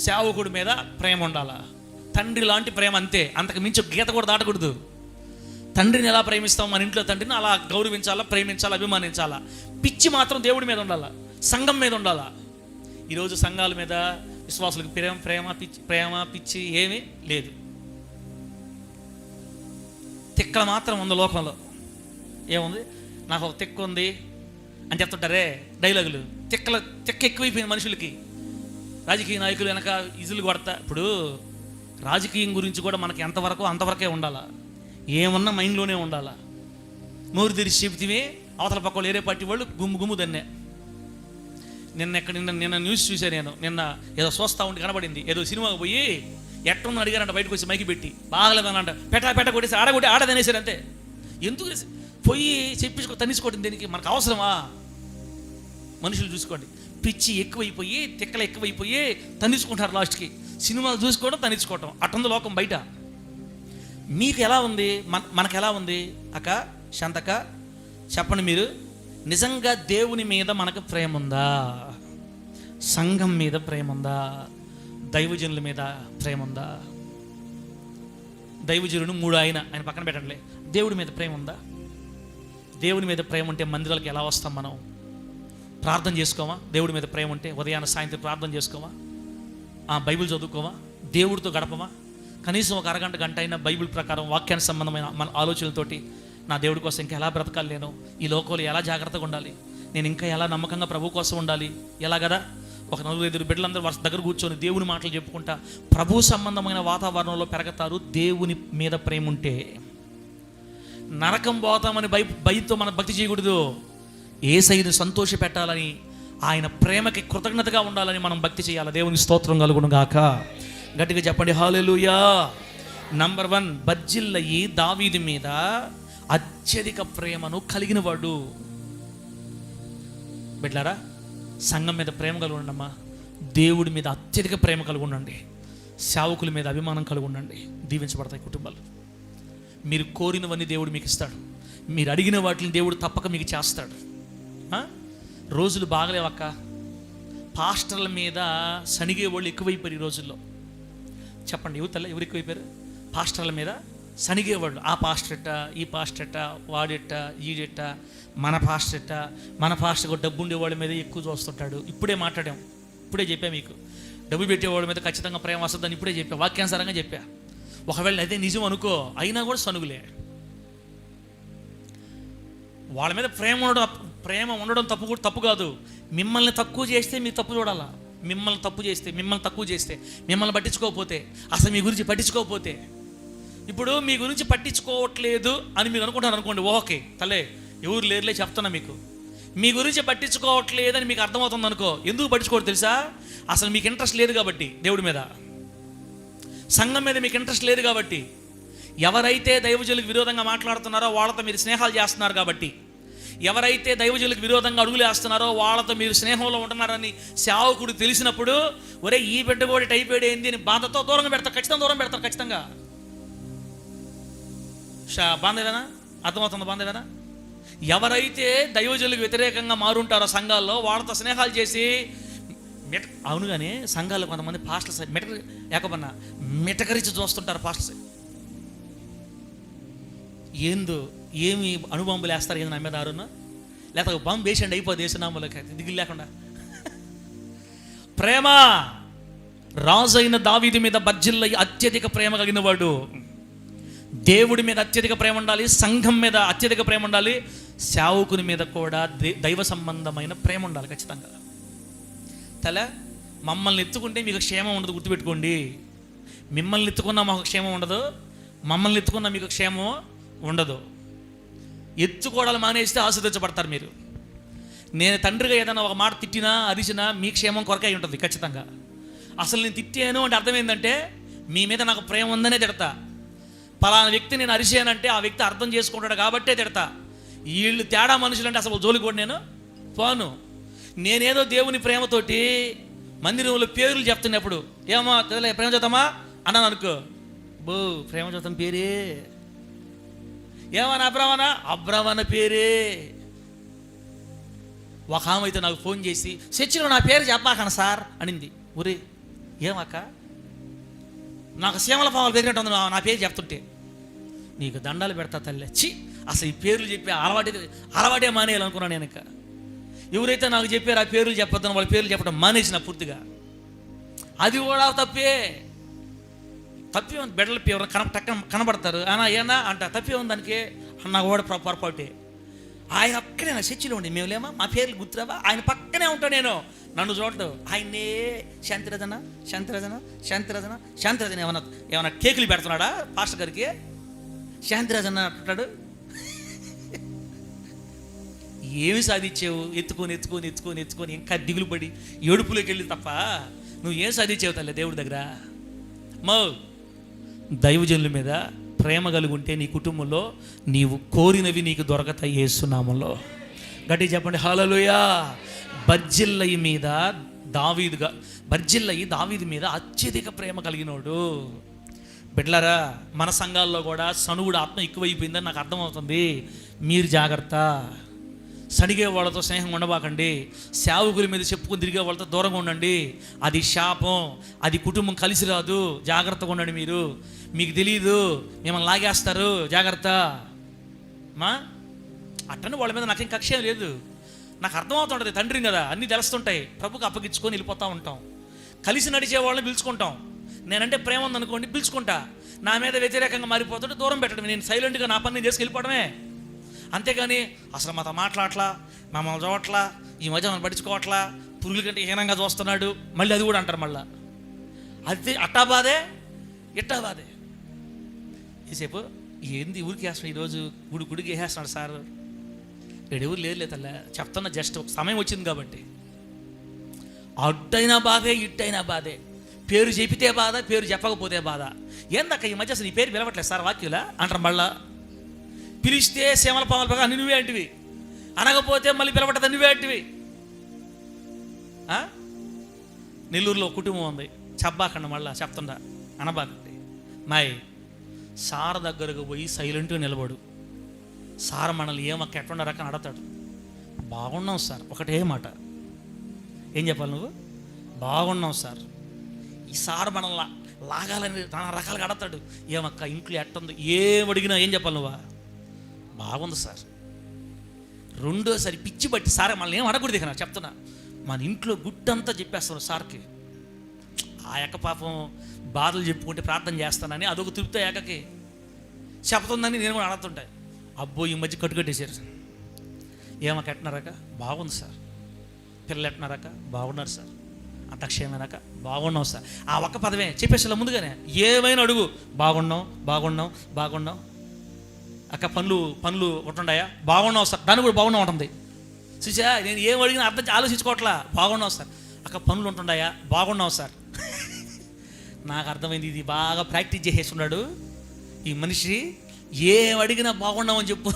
సేవకుడి మీద ప్రేమ ఉండాలా. తండ్రి లాంటి ప్రేమ, అంతే. అంతకు మించి గీత కూడా దాటకూడదు. తండ్రిని ఎలా ప్రేమిస్తాం, మన ఇంట్లో తండ్రిని అలా గౌరవించాలా, ప్రేమించాలా, అభిమానించాలా. పిచ్చి మాత్రం దేవుడి మీద ఉండాలా, సంఘం మీద ఉండాలా. ఈరోజు సంఘాల మీద, విశ్వాసులకు ప్రేమ పిచ్చి ఏమీ లేదు. తిక్కల మాత్రం ఉంది లోకంలో. ఏముంది? నాకు ఒక తిక్క ఉంది అని చెప్తుంటారే డైలాగులు. తిక్క ఎక్కువైపోయింది మనుషులకి. రాజకీయ నాయకులు వెనక ఇజులు కొడతా. ఇప్పుడు రాజకీయం గురించి కూడా మనకి ఎంతవరకు అంతవరకే ఉండాలా. ఏమన్నా మైండ్లోనే ఉండాలా. నోరు తెరిచి చెబితే అవతల పక్క వాళ్ళు, ఏరే పార్టీ వాళ్ళు గుమ్ము దన్నే. నిన్న న్యూస్ చూసా నేను. నిన్న ఏదో చూస్తా ఉండి కనబడింది. ఏదో సినిమాకి పోయి ఎట్టని అడిగారంట, బయటకు వచ్చి మైకి పెట్టి. బాగలేదనంట, పెట్ట కొట్టేసి ఆడదనేసారు అంతే. ఎందుకు పోయి చెప్పించుకో, తన్నించుకోవడం దేనికి? మనకు అవసరమా? మనుషులు చూసుకోండి, పిచ్చి ఎక్కువైపోయి, తిక్కలు ఎక్కువైపోయి తన్నించుకుంటారు. లాస్ట్కి సినిమాలు చూసుకోవడం, తన్నించుకోవటం. అట్టుంది లోకం బయట. మీకు ఎలా ఉంది? మనకు ఎలా ఉంది? అక్క శాంతక్క చెప్పండి మీరు. నిజంగా దేవుని మీద మనకు ప్రేమ ఉందా? సంఘం మీద ప్రేమ ఉందా? దైవజనుల మీద ప్రేమ ఉందా? దైవజనుడు 3 ఆయన పక్కన పెట్టండి. దేవుడి మీద ప్రేమ ఉందా? దేవుడి మీద ప్రేమ ఉంటే మందిరాలకు ఎలా వస్తాం మనం? ప్రార్థన చేసుకోమా? దేవుడి మీద ప్రేమ ఉంటే ఉదయాన్న సాయంత్రం ప్రార్థన చేసుకోమా? బైబిల్ చదువుకోమా? దేవుడితో గడపమా? కనీసం ఒక అరగంట గంట అయినా బైబిల్ ప్రకారం వాక్యానికి సంబంధమైన మన ఆలోచనలతోటి నా దేవుడి కోసం ఇంకా ఎలా బ్రతకాలి, నేను ఈ లోకంలో ఎలా జాగ్రత్తగా ఉండాలి, నేను ఇంకా ఎలా నమ్మకంగా ప్రభు కోసం ఉండాలి, ఎలా కదా ఒక 4-5 బిడ్డలందరూ వాళ్ళ దగ్గర కూర్చొని దేవుని మాటలు చెప్పుకుంటా ప్రభు సంబంధమైన వాతావరణంలో పెరగతారు. దేవుని మీద ప్రేమ ఉంటే నరకం పోతామని భయంతో మనం భక్తి చేయకూడదు. యేసయ్యను సంతోష పెట్టాలని, ఆయన ప్రేమకి కృతజ్ఞతగా ఉండాలని మనం భక్తి చేయాలి. దేవుని స్తోత్రం కలుగును గాక. గట్టిగా చెప్పండి హల్లెలూయా. నంబర్ 1, బర్జిల్లయి దావీదు మీద అత్యధిక ప్రేమను కలిగిన వాడు. బిడ్డలారా, సంఘం మీద ప్రేమ కలిగి ఉండమ్మా. దేవుడి మీద అత్యధిక ప్రేమ కలిగి ఉండండి. సేవకుల మీద అభిమానం కలిగి ఉండండి. దీవించబడతాయి కుటుంబాలు. మీరు కోరినవన్నీ దేవుడు మీకు ఇస్తాడు. మీరు అడిగిన వాటిని దేవుడు తప్పక మీకు చేస్తాడు. రోజులు బాగలేవక్క, పాస్టర్ల మీద సనిగే వాళ్ళు ఎక్కువైపోయారు ఈ రోజుల్లో. చెప్పండి, యువతల్లో ఎవరు ఎక్కువైపోయారు? పాస్టర్ల మీద సనిగేవాళ్ళు. ఆ పాస్టర్ ఎట్ట, ఈ పాస్టర్ ఎట్ట, వాడెట్ట, ఈడెట్ట, మన పాస్టర్ ఎట్ట. మన పాస్టర్ డబ్బు ఉండేవాళ్ళ మీద ఎక్కువ చూస్తుంటాడు. ఇప్పుడే మాట్లాడాం, ఇప్పుడే చెప్పా మీకు. డబ్బు పెట్టేవాళ్ళ మీద ఖచ్చితంగా ప్రేమ వస్తుందని ఇప్పుడే చెప్పా, వాక్యానుసారంగా చెప్పా. ఒకవేళ అదే నిజం అనుకో, అయినా కూడా సనుగులే. వాళ్ళ మీద ప్రేమ ఉండడం తప్పు కాదు. మిమ్మల్ని తక్కువ చేస్తే మీరు తప్పు చూడాలా. మిమ్మల్ని తక్కువ చేస్తే మిమ్మల్ని పట్టించుకోకపోతే, అసలు మీ గురించి పట్టించుకోకపోతే, ఇప్పుడు మీ గురించి పట్టించుకోవట్లేదు అని మీరు అనుకుంటారు అనుకోండి, ఓకే తలే ఎవరు లేరులే చెప్తున్నా మీకు. మీ గురించి పట్టించుకోవట్లేదని మీకు అర్థమవుతుంది అనుకో. ఎందుకు పట్టించుకోవడం తెలుసా? అసలు మీకు ఇంట్రెస్ట్ లేదు కాబట్టి, దేవుడి మీద, సంఘం మీద మీకు ఇంట్రెస్ట్ లేదు కాబట్టి. ఎవరైతే దైవజనులకు విరోధంగా మాట్లాడుతున్నారో వాళ్ళతో మీరు స్నేహాలు చేస్తున్నారు కాబట్టి, ఎవరైతే దైవజనులకు విరోధంగా అడుగులు వేస్తున్నారో వాళ్ళతో మీరు స్నేహంలో ఉంటున్నారని సేవకుడు తెలిసినప్పుడు, ఒరే ఈ బిడ్డ కూడా టైఫాయిడ్ ఏంది అని బాధతో దూరం పెడతారు ఖచ్చితంగా. బాంధవేనా? అర్థమవుతుంది బాంధవేనా? ఎవరైతే దైవజనులకు వ్యతిరేకంగా మారుంటారో సంఘాల్లో వాళ్ళతో స్నేహాలు చేసి అవును. కానీ సంఘాల్లో కొంతమంది పాస్టర్స్ మిటకరించి చూస్తుంటారు. పాస్టర్స్ ఏమి అణుబాంబులు వేస్తారు, ఏంది నా మీద ఆరున్నా, లేకపోతే బాంబు వేసండి అయిపోతుంది వేసినాములకి దిగులు లేకుండా. ప్రేమ. రాజు అయిన దావీదు మీద బర్జిల్లయి అత్యధిక ప్రేమ కలిగిన వాడు. దేవుడి మీద అత్యధిక ప్రేమ ఉండాలి, సంఘం మీద అత్యధిక ప్రేమ ఉండాలి, సేవకుని మీద కూడా దైవ సంబంధమైన ప్రేమ ఉండాలి ఖచ్చితంగా. మమ్మల్ని ఎత్తుకుంటే మీకు క్షేమం ఉండదు, గుర్తుపెట్టుకోండి. మిమ్మల్ని ఎత్తుకున్నా మాకు క్షేమం ఉండదు, మమ్మల్ని ఎత్తుకున్నా మీకు క్షేమం ఉండదు. ఎత్తుకోవడాలు మానేస్తే ఆశీర్వదించబడతారు మీరు. నేను తండ్రిగా ఏదైనా ఒక మాట తిట్టినా అరిచినా మీ క్షేమం కొరకై ఉంటుంది ఖచ్చితంగా. అసలు నేను తిట్టాను అంటే అర్థం ఏంటంటే మీ మీద నాకు ప్రేమ ఉందనే తిడతా. పలానా వ్యక్తి నేను అరిచానంటే ఆ వ్యక్తి అర్థం చేసుకుంటాడు కాబట్టే తిడతా. వీళ్ళు తేడా మనుషులు అంటే అసలు జోలికి కూడా నేను పోను. నేనేదో దేవుని ప్రేమతోటి మందిరంలో పేర్లు చెప్తున్నప్పుడు, ఏమో ప్రేమ చూద్దామా అన్నాను అనుకో, ప్రేమ చూద్దాం పేరే, ఏమన్నా అబ్రవన పేరే. ఒక ఆమె అయితే నాకు ఫోన్ చేసి, చర్చిలో నా పేరు చెప్పాకన సార్ అనింది. ఒరే ఏమక్క, నాకు సీమల పావులు పెరిగినట్టు నా పేరు చెప్తుంటే. నీకు దండాలు పెడతా తల్లి. అసలు ఈ పేర్లు చెప్పి అలవాటే మానేయాలనుకున్నాను నేను. ఇంకా ఎవరైతే నాకు చెప్పారు ఆ పేర్లు చెప్పొద్దని వాళ్ళ పేర్లు చెప్పడం మానేసిన పూర్తిగా. అది కూడా తప్పే ఉంది. బిడ్డల ఎవరు కనబడతారు, ఏనా అంట తప్పే ఉంది దానికి అన్న కూడా పొరపాటే. ఆయన అక్కడే నా చర్చిలో ఉండి మేములేమా మా పేర్లు గుర్తురావా, ఆయన పక్కనే ఉంటా నేను, నన్ను చూడదు. ఆయన్నే శాంతిరజన ఏమన్నా కేకులు పెడుతున్నాడా పాస్టర్ గారికి? శాంతిరజన అంటాడు. ఏమి సాధించావు? ఎత్తుకొని ఇంకా దిగులు పడి ఏడుపులోకి వెళ్ళి తప్ప నువ్వు ఏం సాధించావు తల్లి దేవుడి దగ్గర? దైవజనుల మీద ప్రేమ కలిగి ఉంటే నీ కుటుంబంలో నీవు కోరినవి నీకు దొరకతాయి యేసు నామములో. గట్టిగా చెప్పండి హల్లెలూయా. బర్జిల్లయి దావీదు మీద అత్యధిక ప్రేమ కలిగినోడు. బిడ్డలారా, మన సంఘాల్లో కూడా సనుగుడు ఆత్మ ఎక్కువైపోయిందని నాకు అర్థమవుతుంది. మీరు జాగ్రత్త. సడిగే వాళ్ళతో స్నేహం ఉండబాకండి. సేవకుల మీద చెప్పుకొని తిరిగే వాళ్ళతో దూరంగా ఉండండి. అది శాపం, అది కుటుంబం కలిసి రాదు. జాగ్రత్తగా ఉండండి. మీకు తెలియదు, మిమ్మల్ని లాగేస్తారు. జాగ్రత్త అట్టని వాళ్ళ మీద నాకేం కక్ష లేదు. నాకు అర్థమవుతుంటుంది, తండ్రిని కదా, అన్నీ తెలుస్తుంటాయి. ప్రభుకి అప్పగించుకొని వెళ్ళిపోతూ ఉంటాం. కలిసి నడిచే వాళ్ళని పిలుచుకుంటాం. నేనంటే ప్రేమ ఉందనుకోండి పిలుచుకుంటా, నా మీద వ్యతిరేకంగా మారిపోతుంటే దూరం పెట్టడం, నేను సైలెంట్గా నా పని నేను చేసుకెళ్ళిపోవడమే. అంతేగాని అసలు మాతో మాట్లాడట్లా, మమ్మల్ని చూడట్లా, ఈ మధ్య మనం పట్టించుకోవట్లా, పురుగుల కంటే హీనంగా చూస్తున్నాడు, మళ్ళీ అది కూడా అంటారు. మళ్ళీ అది అట్టా బాధే ఇట్టా బాధే. ఈసేపు ఏంది ఊరికి వేస్తున్నాడు, ఈరోజు గుడికి వేసేస్తున్నాడు సార్, ఎవరు లేదు తల్ల చెప్తున్నా, జస్ట్ సమయం వచ్చింది కాబట్టి. అట్టైనా బాధే ఇట్టైనా బాధే, పేరు చెబితే బాధ, పేరు చెప్పకపోతే బాధ. ఏందక్క ఈ మధ్య అసలు ఈ పేరు పిలవట్లేదు సార్ వాక్యులా అంటారు. మళ్ళా పిలిస్తే సేమల పామల పక్క అన్ని నువ్వే అంటివి, అనకపోతే మళ్ళీ పిలవట్టదు నువ్వే అంటివి. నెల్లూరులో కుటుంబం ఉంది, చెప్పబాకండి, మళ్ళా చెప్తుండా అనబాకండి. మాయ్ సార్ దగ్గరకు పోయి సైలెంట్గా నిలబడు. సార్ మనల్ని ఏమక్క ఎట్లుండ రకం అడతాడు. బాగున్నాం సార్, ఒకటే మాట. ఏం చెప్పాలి నువ్వు? బాగున్నాం సార్. ఈ సార్ మనల్ని లాగాలని నానా రకాలుగా అడతాడు. ఏమక్క ఇంట్లో ఎట్టుంది, ఏం అడిగినా ఏం చెప్పాలి నువ్వా? బాగుంది సార్. రెండోసారి పిచ్చి బట్టి సార్ మనల్ని ఏం అడగకూడదు. ఇక చెప్తున్నా, మన ఇంట్లో గుడ్డంతా చెప్పేస్తాను సార్కి. ఆ యొక్క పాపం బాధలు చెప్పుకుంటే ప్రార్థన చేస్తానని అదొక తృప్తి ఏకకి చెప్తుందని నేను కూడా అడుగుతుంటాయి. అబ్బో ఈ మధ్య కట్టుకట్టేశారు. ఏమక్క ఎట్టినారాక? బాగుంది సార్. పిల్లలు ఎట్టినారాక? బాగున్నారు సార్. అంత క్షేమేనాక? బాగున్నాం సార్. ఆ ఒక్క పదమే చెప్పేసా ముందుగానే. ఏమైనా అడుగు, బాగున్నాం బాగున్నాం బాగున్నాం. అక్క పనులు ఉంటుండాయా? బాగున్నావు సార్. దాన్ని కూడా బాగున్నా ఉంటుంది. చూసా, నేను ఏం అడిగినా అర్థం ఆలోచించుకోవట్లా. బాగున్నావు సార్. అక్క పనులు ఉంటుండాయా? బాగున్నావు సార్. నాకు అర్థమైంది, ఇది బాగా ప్రాక్టీస్ చేసేస్తున్నాడు ఈ మనిషి. ఏం అడిగినా బాగున్నామని చెప్పు.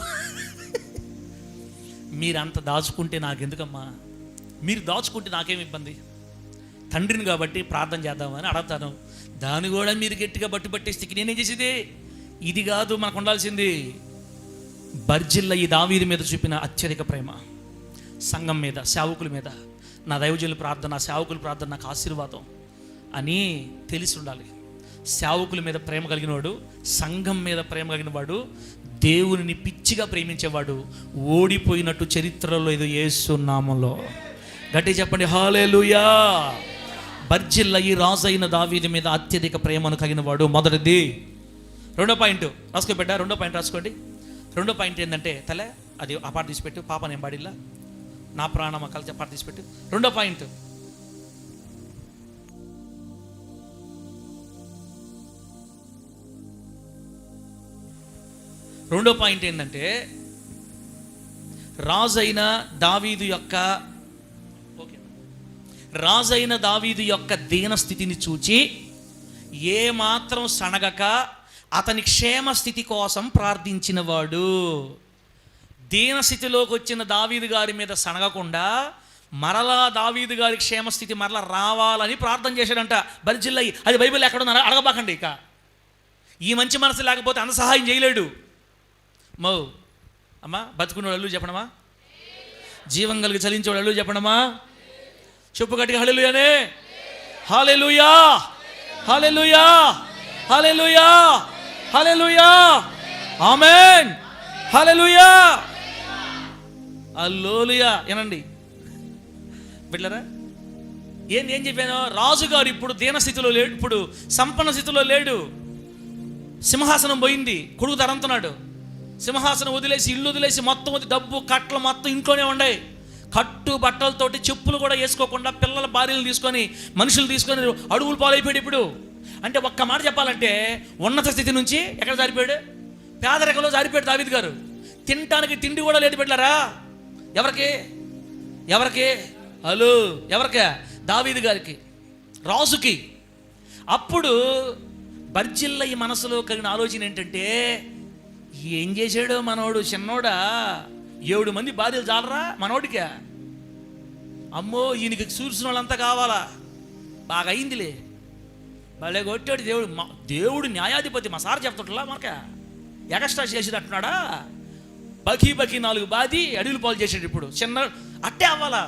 మీరు అంత దాచుకుంటే నాకెందుకమ్మా? మీరు దాచుకుంటే నాకేమి ఇబ్బంది? తండ్రిని కాబట్టి ప్రార్థన చేద్దామని అడగతాను. దాన్ని కూడా మీరు గట్టిగా పట్టేస్తే నేనేం చేసేది? ఇది కాదు మనకు ఉండాల్సింది. బర్జిల్ల ఈ దావీదు మీద చూపిన అత్యధిక ప్రేమ సంఘం మీద, సేవకుల మీద. నా దైవజనుల ప్రార్థన, సేవకుల ప్రార్థన నాకు ఆశీర్వాదం అని తెలిసి ఉండాలి. సేవకుల మీద ప్రేమ కలిగిన వాడు, సంఘం మీద ప్రేమ కలిగిన వాడు, దేవునిని పిచ్చిగా ప్రేమించేవాడు ఓడిపోయినట్టు చరిత్రలో ఇది యేసు నామములో. గట్టి చెప్పండి హల్లెలూయా. బర్జిల్ల ఈ రాజైన దావీదు మీద అత్యధిక ప్రేమను కలిగిన వాడు. మొదటిది. రెండో పాయింట్ రాసుకోబెట్టా, రెండో పాయింట్ రాసుకోండి. రెండో పాయింట్ ఏంటంటే, తలే అది ఆ పాట తీసిపెట్టు, పాప నేను పాడిల్లా, నా ప్రాణం కలిసి పాట తీసిపెట్టు. రెండో పాయింట్, రెండో పాయింట్ ఏంటంటే, రాజైన దావీదు యొక్క దీన స్థితిని చూచి ఏ మాత్రం సనగక అతని క్షేమ స్థితి కోసం ప్రార్థించిన వాడు. దీనస్థితిలోకి వచ్చిన దావీదు గారి మీద సనగకుండా మరలా దావీదు గారి క్షేమస్థితి మరలా రావాలని ప్రార్థన చేశాడంట బర్జిల్లయి. అది బైబిల్ ఎక్కడున్నారా అడగబాకండి. ఇక ఈ మంచి మనసు లేకపోతే అంత సహాయం చేయలేడు. అమ్మా బతుకున్న వాళ్ళు చెప్పడమా, జీవం కలిగి చలించే వాళ్ళు చెప్పడమా, చెప్పు గట్టిగా హల్లెలూయానే. హల్లెలూయా హల్లెలూయా హల్లెలూయా హల్లెలూయా ఆమేన్ హల్లెలూయా హల్లెలూయా. ఏనండి బిడ్డలారా, ఏం చెప్పాను? రాజుగారు ఇప్పుడు దీనస్థితిలో లేడు, ఇప్పుడు సంపన్న స్థితిలో లేడు. సింహాసనం పోయింది, కొడుకు తరంతున్నాడు. సింహాసనం వదిలేసి, ఇల్లు వదిలేసి, మొత్తం డబ్బు కట్టలు మొత్తం ఇంట్లోనే ఉన్నాయి. కట్టు బట్టలతోటి, చెప్పులు కూడా వేసుకోకుండా పిల్లల భార్యలు తీసుకొని, మనుషులు తీసుకొని అడుగులు పాలైపోయాడు. ఇప్పుడు అంటే ఒక్క మాట చెప్పాలంటే, ఉన్నత స్థితి నుంచి ఎక్కడ జారిపోయాడు? పేదరికంలో జారిపోయాడు దావీదు గారు. తినటానికి తిండి కూడా లేదు బిడ్డలారా. ఎవరికి హలో ఎవరికి? దావీదు గారికి, రాజుకి. అప్పుడు బర్జిల్ల ఈ మనసులో కలిగిన ఆలోచన ఏంటంటే, ఏం చేశాడో మనోడు, చిన్నోడా, 7 మంది భార్యలు చాలరా మనోడికి? అమ్మో ఈయనకి చూసిన వాళ్ళంతా కావాలా? బాగా అయిందిలే, భలే కొట్టాడు దేవుడు. దేవుడు న్యాయాధిపతి. మా సార్ చెప్తుంటలా మనక ఎక్స్ట్రా చేసి అంటున్నాడా? బకీ 4 బాది అడవులు పాలు చేసాడు. ఇప్పుడు చిన్న అట్టే అవ్వాలా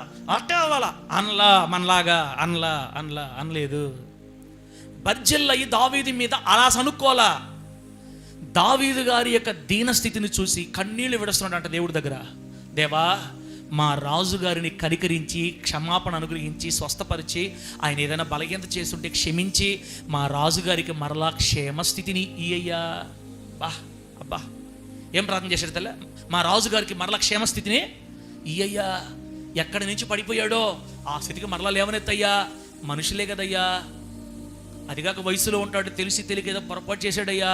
మనలాగా అనలేదు. బర్జిల్ల ఈ దావీదు మీద అలా సనుక్కోలా. దావీదు గారి యొక్క దీనస్థితిని చూసి కన్నీళ్లు విడుస్తున్నాడు అంట దేవుడి దగ్గర. దేవా మా రాజుగారిని కనికరించి క్షమాపణ అనుగ్రహించి స్వస్థపరిచి ఆయన ఏదైనా బలహీనత చేస్తుంటే క్షమించి మా రాజుగారికి మరలా క్షేమస్థితిని ఇయ్యయ్యా. బా అబ్బా ఏం ప్రార్థన చేశాడు తల్ల? మా రాజుగారికి మరలా క్షేమస్థితిని ఇయ్యయ్యా. ఎక్కడి నుంచి పడిపోయాడో ఆ స్థితికి మరలా లేవనెత్తయ్యా. మనుషులే కదయ్యా, అదిగాక వయసులో ఉంటాడు, తెలిసి తెలియక ఏదో పొరపాటు చేశాడయ్యా,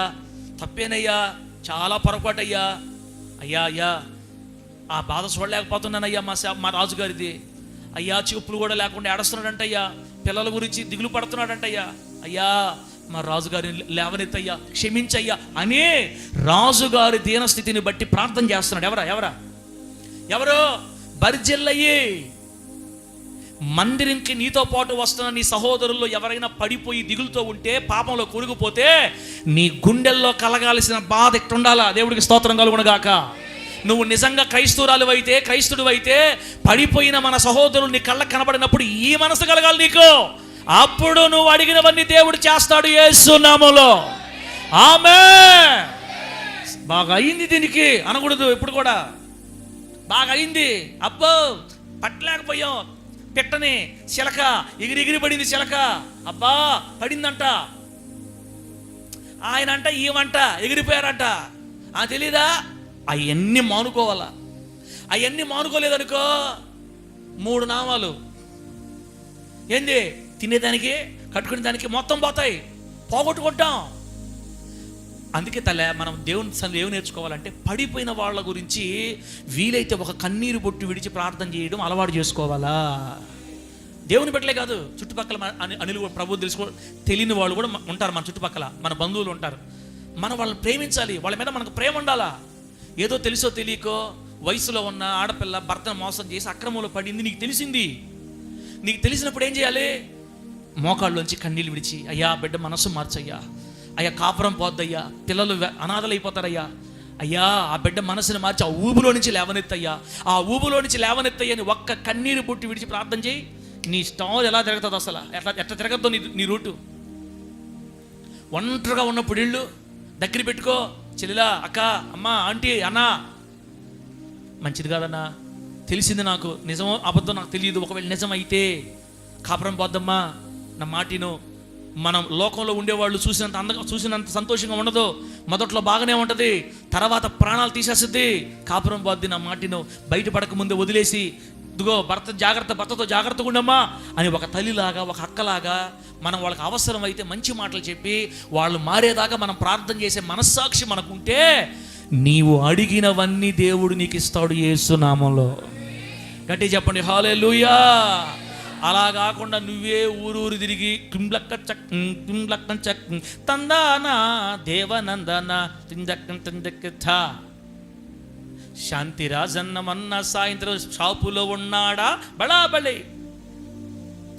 తప్పేనయ్యా, చాలా పొరపాటు అయ్యా. అయ్యా అయ్యా ఆ బాధ చూడలేకపోతున్నానయ్యా మా రాజుగారిది. అయ్యా చెప్పులు కూడా లేకుండా ఏడుస్తున్నాడంటయ్యా, పిల్లల గురించి దిగులు పడుతున్నాడంటయ్యా. అయ్యా మా రాజుగారిని లేవనెత్తయ్యా, క్షమించయ్యా అని రాజుగారి దీనస్థితిని బట్టి ప్రార్థన చేస్తున్నాడు. ఎవరో బర్జిల్లయ్యి. మందిరంకి నీతో పాటు వస్తున్న నీ సహోదరుల్లో ఎవరైనా పడిపోయి దిగులుతో ఉంటే, పాపంలో కొరిగిపోతే, నీ గుండెల్లో కలగాల్సిన బాధ ఎట్టుండాలా? దేవుడికి స్తోత్రం కలుగునుగాక. నువ్వు నిజంగా క్రైస్తవురాలు అయితే, క్రైస్తుడు అయితే, పడిపోయిన మన సహోదరులు నీ కళ్ళకు కనబడినప్పుడు ఈ మనసు కలగాలి నీకు. అప్పుడు నువ్వు అడిగినవన్నీ దేవుడు చేస్తాడు యేసు నామములో. ఆమేన్. బాగా అయింది దీనికి అనకూడదు ఎప్పుడు కూడా. బాగా అయింది, అబ్బో పట్టలేకపోయాం, పెట్టని చిలక ఎగిరి పడింది చిలక, అబ్బా పడిందంట, ఆయన అంట ఈమంట ఎగిరిపోయారంట, తెలీదా? అవన్నీ మానుకోవాలా. అవన్నీ మానుకోలేదనుకో 3 నామాలు ఏంది, తినేదానికి కట్టుకునే దానికి మొత్తం పోతాయి, పోగొట్టుకుంటాం. అందుకే తల్లే మనం దేవుని సన్నిధిలో ఏమి నేర్చుకోవాలంటే, పడిపోయిన వాళ్ళ గురించి వీలైతే ఒక కన్నీరు బొట్టు విడిచి ప్రార్థన చేయడం అలవాటు చేసుకోవాలా. దేవుని బిడ్డలే కాదు, చుట్టుపక్కల అనిలు ప్రభు తెలియని వాళ్ళు కూడా ఉంటారు మన చుట్టుపక్కల, మన బంధువులు ఉంటారు. మనం వాళ్ళని ప్రేమించాలి, వాళ్ళ మీద మనకు ప్రేమ ఉండాలా. ఏదో తెలుసో తెలియకో వయసులో ఉన్న ఆడపిల్ల భర్తను మోసం చేసి అక్రమంలో పడింది, నీకు తెలిసింది. నీకు తెలిసినప్పుడు ఏం చేయాలి? మోకాళ్ళలోంచి కన్నీళ్ళు విడిచి, అయ్యా బిడ్డ మనసు మార్చయ్యా, అయ్యా కాపురం పోద్దయ్యా, పిల్లలు అనాథలైపోతారయ్యా, అయ్యా ఆ బిడ్డ మనసుని మార్చి ఆ ఊబులో నుంచి లేవనెత్తయ్యా, ఆ ఊబులో నుంచి లేవనెత్తయ్యా అని ఒక్క కన్నీరు పుట్టి విడిచి ప్రార్థన చేయి. నీ స్టవ్ ఎలా తిరుగుతుంది అసలు, ఎట్లా తిరగద్దో నీ రూటు. ఒంటరిగా ఉన్నప్పుడు ఇళ్ళు దగ్గర పెట్టుకో, చెల్లిలా, అక్క, అమ్మ, ఆంటీ, అన్న, మంచిది కాదన్నా, తెలిసింది నాకు, నిజమో అబద్ధం నాకు తెలియదు, ఒకవేళ నిజం అయితే కాపురం పోద్దమ్మా, నా మాటిను. మనం లోకంలో ఉండేవాళ్ళు చూసినంత సంతోషంగా ఉండదు. మొదట్లో బాగానే ఉంటుంది, తర్వాత ప్రాణాలు తీసేస్తుంది. కాపురం పోద్ది, నా మాటిను. బయటపడక ముందే వదిలేసి, ఇదిగో భర్తతో జాగ్రత్తగా ఉండమ్మా అని ఒక తల్లిలాగా, ఒక అక్కలాగా మనం వాళ్ళకి అవసరం అయితే మంచి మాటలు చెప్పి వాళ్ళు మారేదాకా మనం ప్రార్థన చేసే మనస్సాక్షి మనకుంటే, నీవు అడిగినవన్నీ దేవుడు నీకు ఇస్తాడు యేసు నామంలో. గట్టి చెప్పండి హల్లెలూయా. అలా కాకుండా నువ్వే ఊరూరు తిరిగి కింలక్క చక్ తందానా దేవనందన తిందక్క శాంతిరాజన్నమన్న సాయంత్రం షాపులో ఉన్నాడా బళాబళి,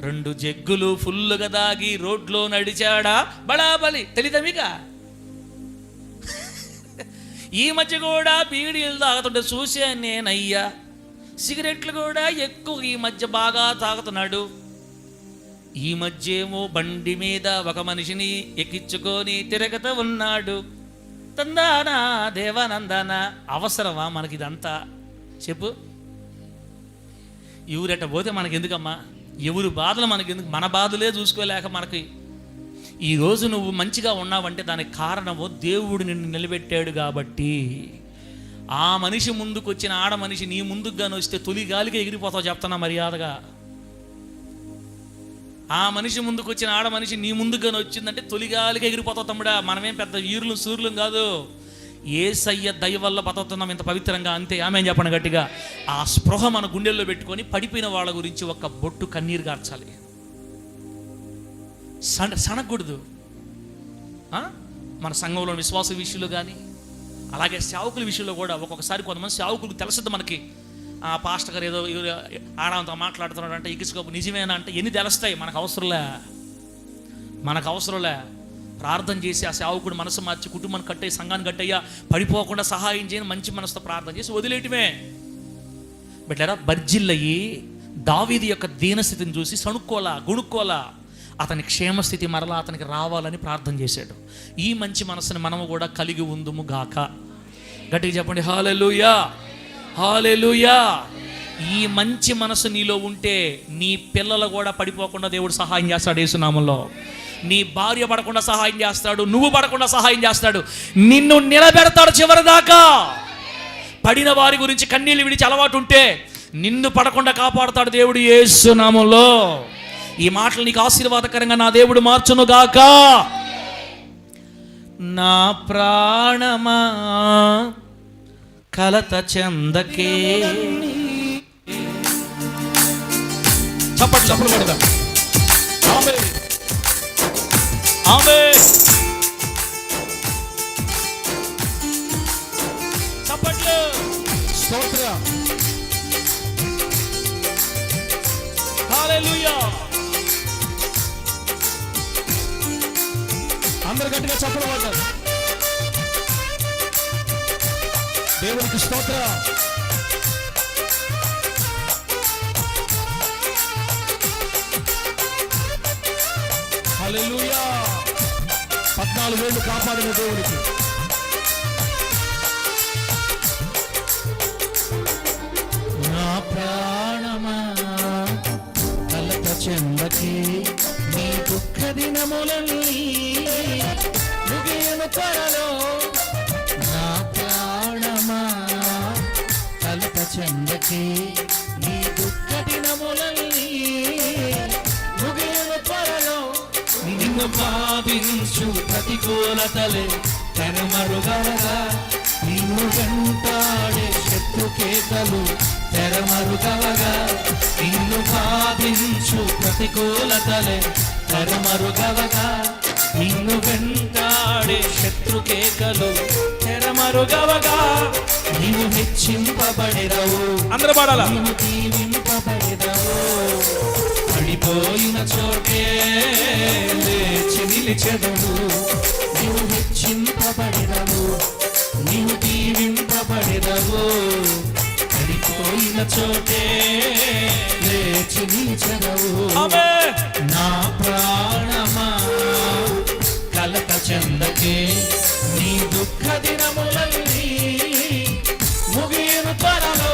2 జగ్గులు ఫుల్లుగా దాగి రోడ్లో నడిచాడా బళాబలి. తెలీదా మీక? ఈ మధ్య కూడా బీడీలు తాగుతుంటే చూసా నేనయ్యా. సిగరెట్లు కూడా ఎక్కువ ఈ మధ్య బాగా తాగుతున్నాడు. ఈ మధ్య ఏమో బండి మీద ఒక మనిషిని ఎక్కించుకొని తిరగత ఉన్నాడు. తందానా దేవానందాన. అవసరమా మనకి ఇదంతా చెప్పు? ఎవరెట పోతే మనకెందుకమ్మా? ఎవరు బాధలు మనకెందుకు? మన బాధలే చూసుకోలేక మనకి. ఈరోజు నువ్వు మంచిగా ఉన్నావంటే దానికి కారణము దేవుడు నిన్ను నిలబెట్టాడు కాబట్టి. ఆ మనిషి ముందుకు వచ్చిన ఆడ మనిషి నీ ముందుకు గాని వస్తే తొలి గాలిగా ఎగిరిపోతావు, చెప్తున్నా మర్యాదగా. ఆ మనిషి ముందుకు వచ్చిన ఆడ మనిషి నీ ముందుగానే వచ్చిందంటే తొలిగాలిగా ఎగిరిపోతావు తమ్ముడా. మనమేం పెద్ద వీరులు సూర్యులు కాదు, యేసయ్య దయ వల్ల బతుకుతున్నాం ఇంత పవిత్రంగా, అంతే. ఆమె చెప్పండి గట్టిగా. ఆ స్పృహ మన గుండెల్లో పెట్టుకొని పడిపోయిన వాళ్ళ గురించి ఒక్క బొట్టు కన్నీరు గార్చాలి. సనగకూడదు. మన సంఘంలో విశ్వాస విషయంలో కానీ, అలాగే సేవకుల విషయంలో కూడా ఒక్కొక్కసారి కొంతమంది సేవకులకు తెలుస్తుంది మనకి, ఆ పాస్టర్ గారు ఏదో ఆడంతో మాట్లాడుతున్నాడు అంటే ఎక్కించుకోపు, నిజమేనా అంటే ఎన్ని తెలుస్తాయి? మనకు అవసరంలే. ప్రార్థన చేసి ఆ సేవకుడు మనసు మార్చి కుటుంబాన్ని కట్టయ్యి, సంఘాన్ని కట్టయ్యా, పడిపోకుండా సహాయం చేయని మంచి మనసుతో ప్రార్థన చేసి వదిలేయటమే. బిడ్డరా, బర్జిల్లయి దావీదు యొక్క దీనస్థితిని చూసి గుణుక్కోలా, అతని క్షేమస్థితి మరలా అతనికి రావాలని ప్రార్థన చేశాడు. ఈ మంచి మనసుని మనము కూడా కలిగి ఉందుము గాక. గట్టిగా చెప్పండి హల్లెలూయా, హల్లెలూయా. ఈ మంచి మనసు నీలో ఉంటే నీ పిల్లలు కూడా పడిపోకుండా దేవుడు సహాయం చేస్తాడు యేసునామంలో. నీ భార్య పడకుండా సహాయం చేస్తాడు, నువ్వు పడకుండా సహాయం చేస్తాడు, నిన్ను నిలబెడతాడు చివరిదాకా. పడిన వారి గురించి కన్నీళ్ళు విడిచి అలవాటు ఉంటే నిన్ను పడకుండా కాపాడుతాడు దేవుడు యేసునామంలో. ఈ మాటలు నీకు ఆశీర్వాదకరంగా నా దేవుడు మార్చును గాక. నా ప్రాణమా కలత చెందకే. చప్పట్లు చప్పట్లు కొడదాం. ఆమేన్ ఆమేన్. చప్పట్లు. స్తోత్రం. హల్లెలూయా. అందరు గట్టిగా చప్పట్లు కొడతారు. దేవునికి స్తోత్రం. హల్లెలూయా. 14 ఏళ్ళు కాపాడిన దేవునికి. నా ప్రాణమా కలత చెందకే, నీ దుఃఖ దినములన్నీ ముగియను త్వరలో. నా ప్రాణమా కలత చెందకే, నీ దుఃఖ దినములన్నీ ముగియను త్వరలో. నిన్ను బాధించు ప్రతికూలతలే తెరమరుగవగా, నిన్ను వెంటాడే శత్రుకేతలు తెరమరుగవగా. నిన్ను బాధించు ప్రతికూలతలే తెరమరుగవగా, నిన్ను వెంటాడే శత్రుకేకలు తెరమరుగవగా. నీవు హెచ్చింపబడెదవు. అందరూ పాడాలా? నీవు దీవింపబడెదవు. పడిపోయిన చోటే లేచి నిలిచెదవు. నీవు హెచ్చింపబడెదవు, నీవు దీవింపబడెదవు. పడిపోయిన చోటే లేచి నిలిచెదవు. నా ప్రాణమా కలత చెందకే, నీ దుఃఖ దినములన్నీ ముగియను త్వరలో.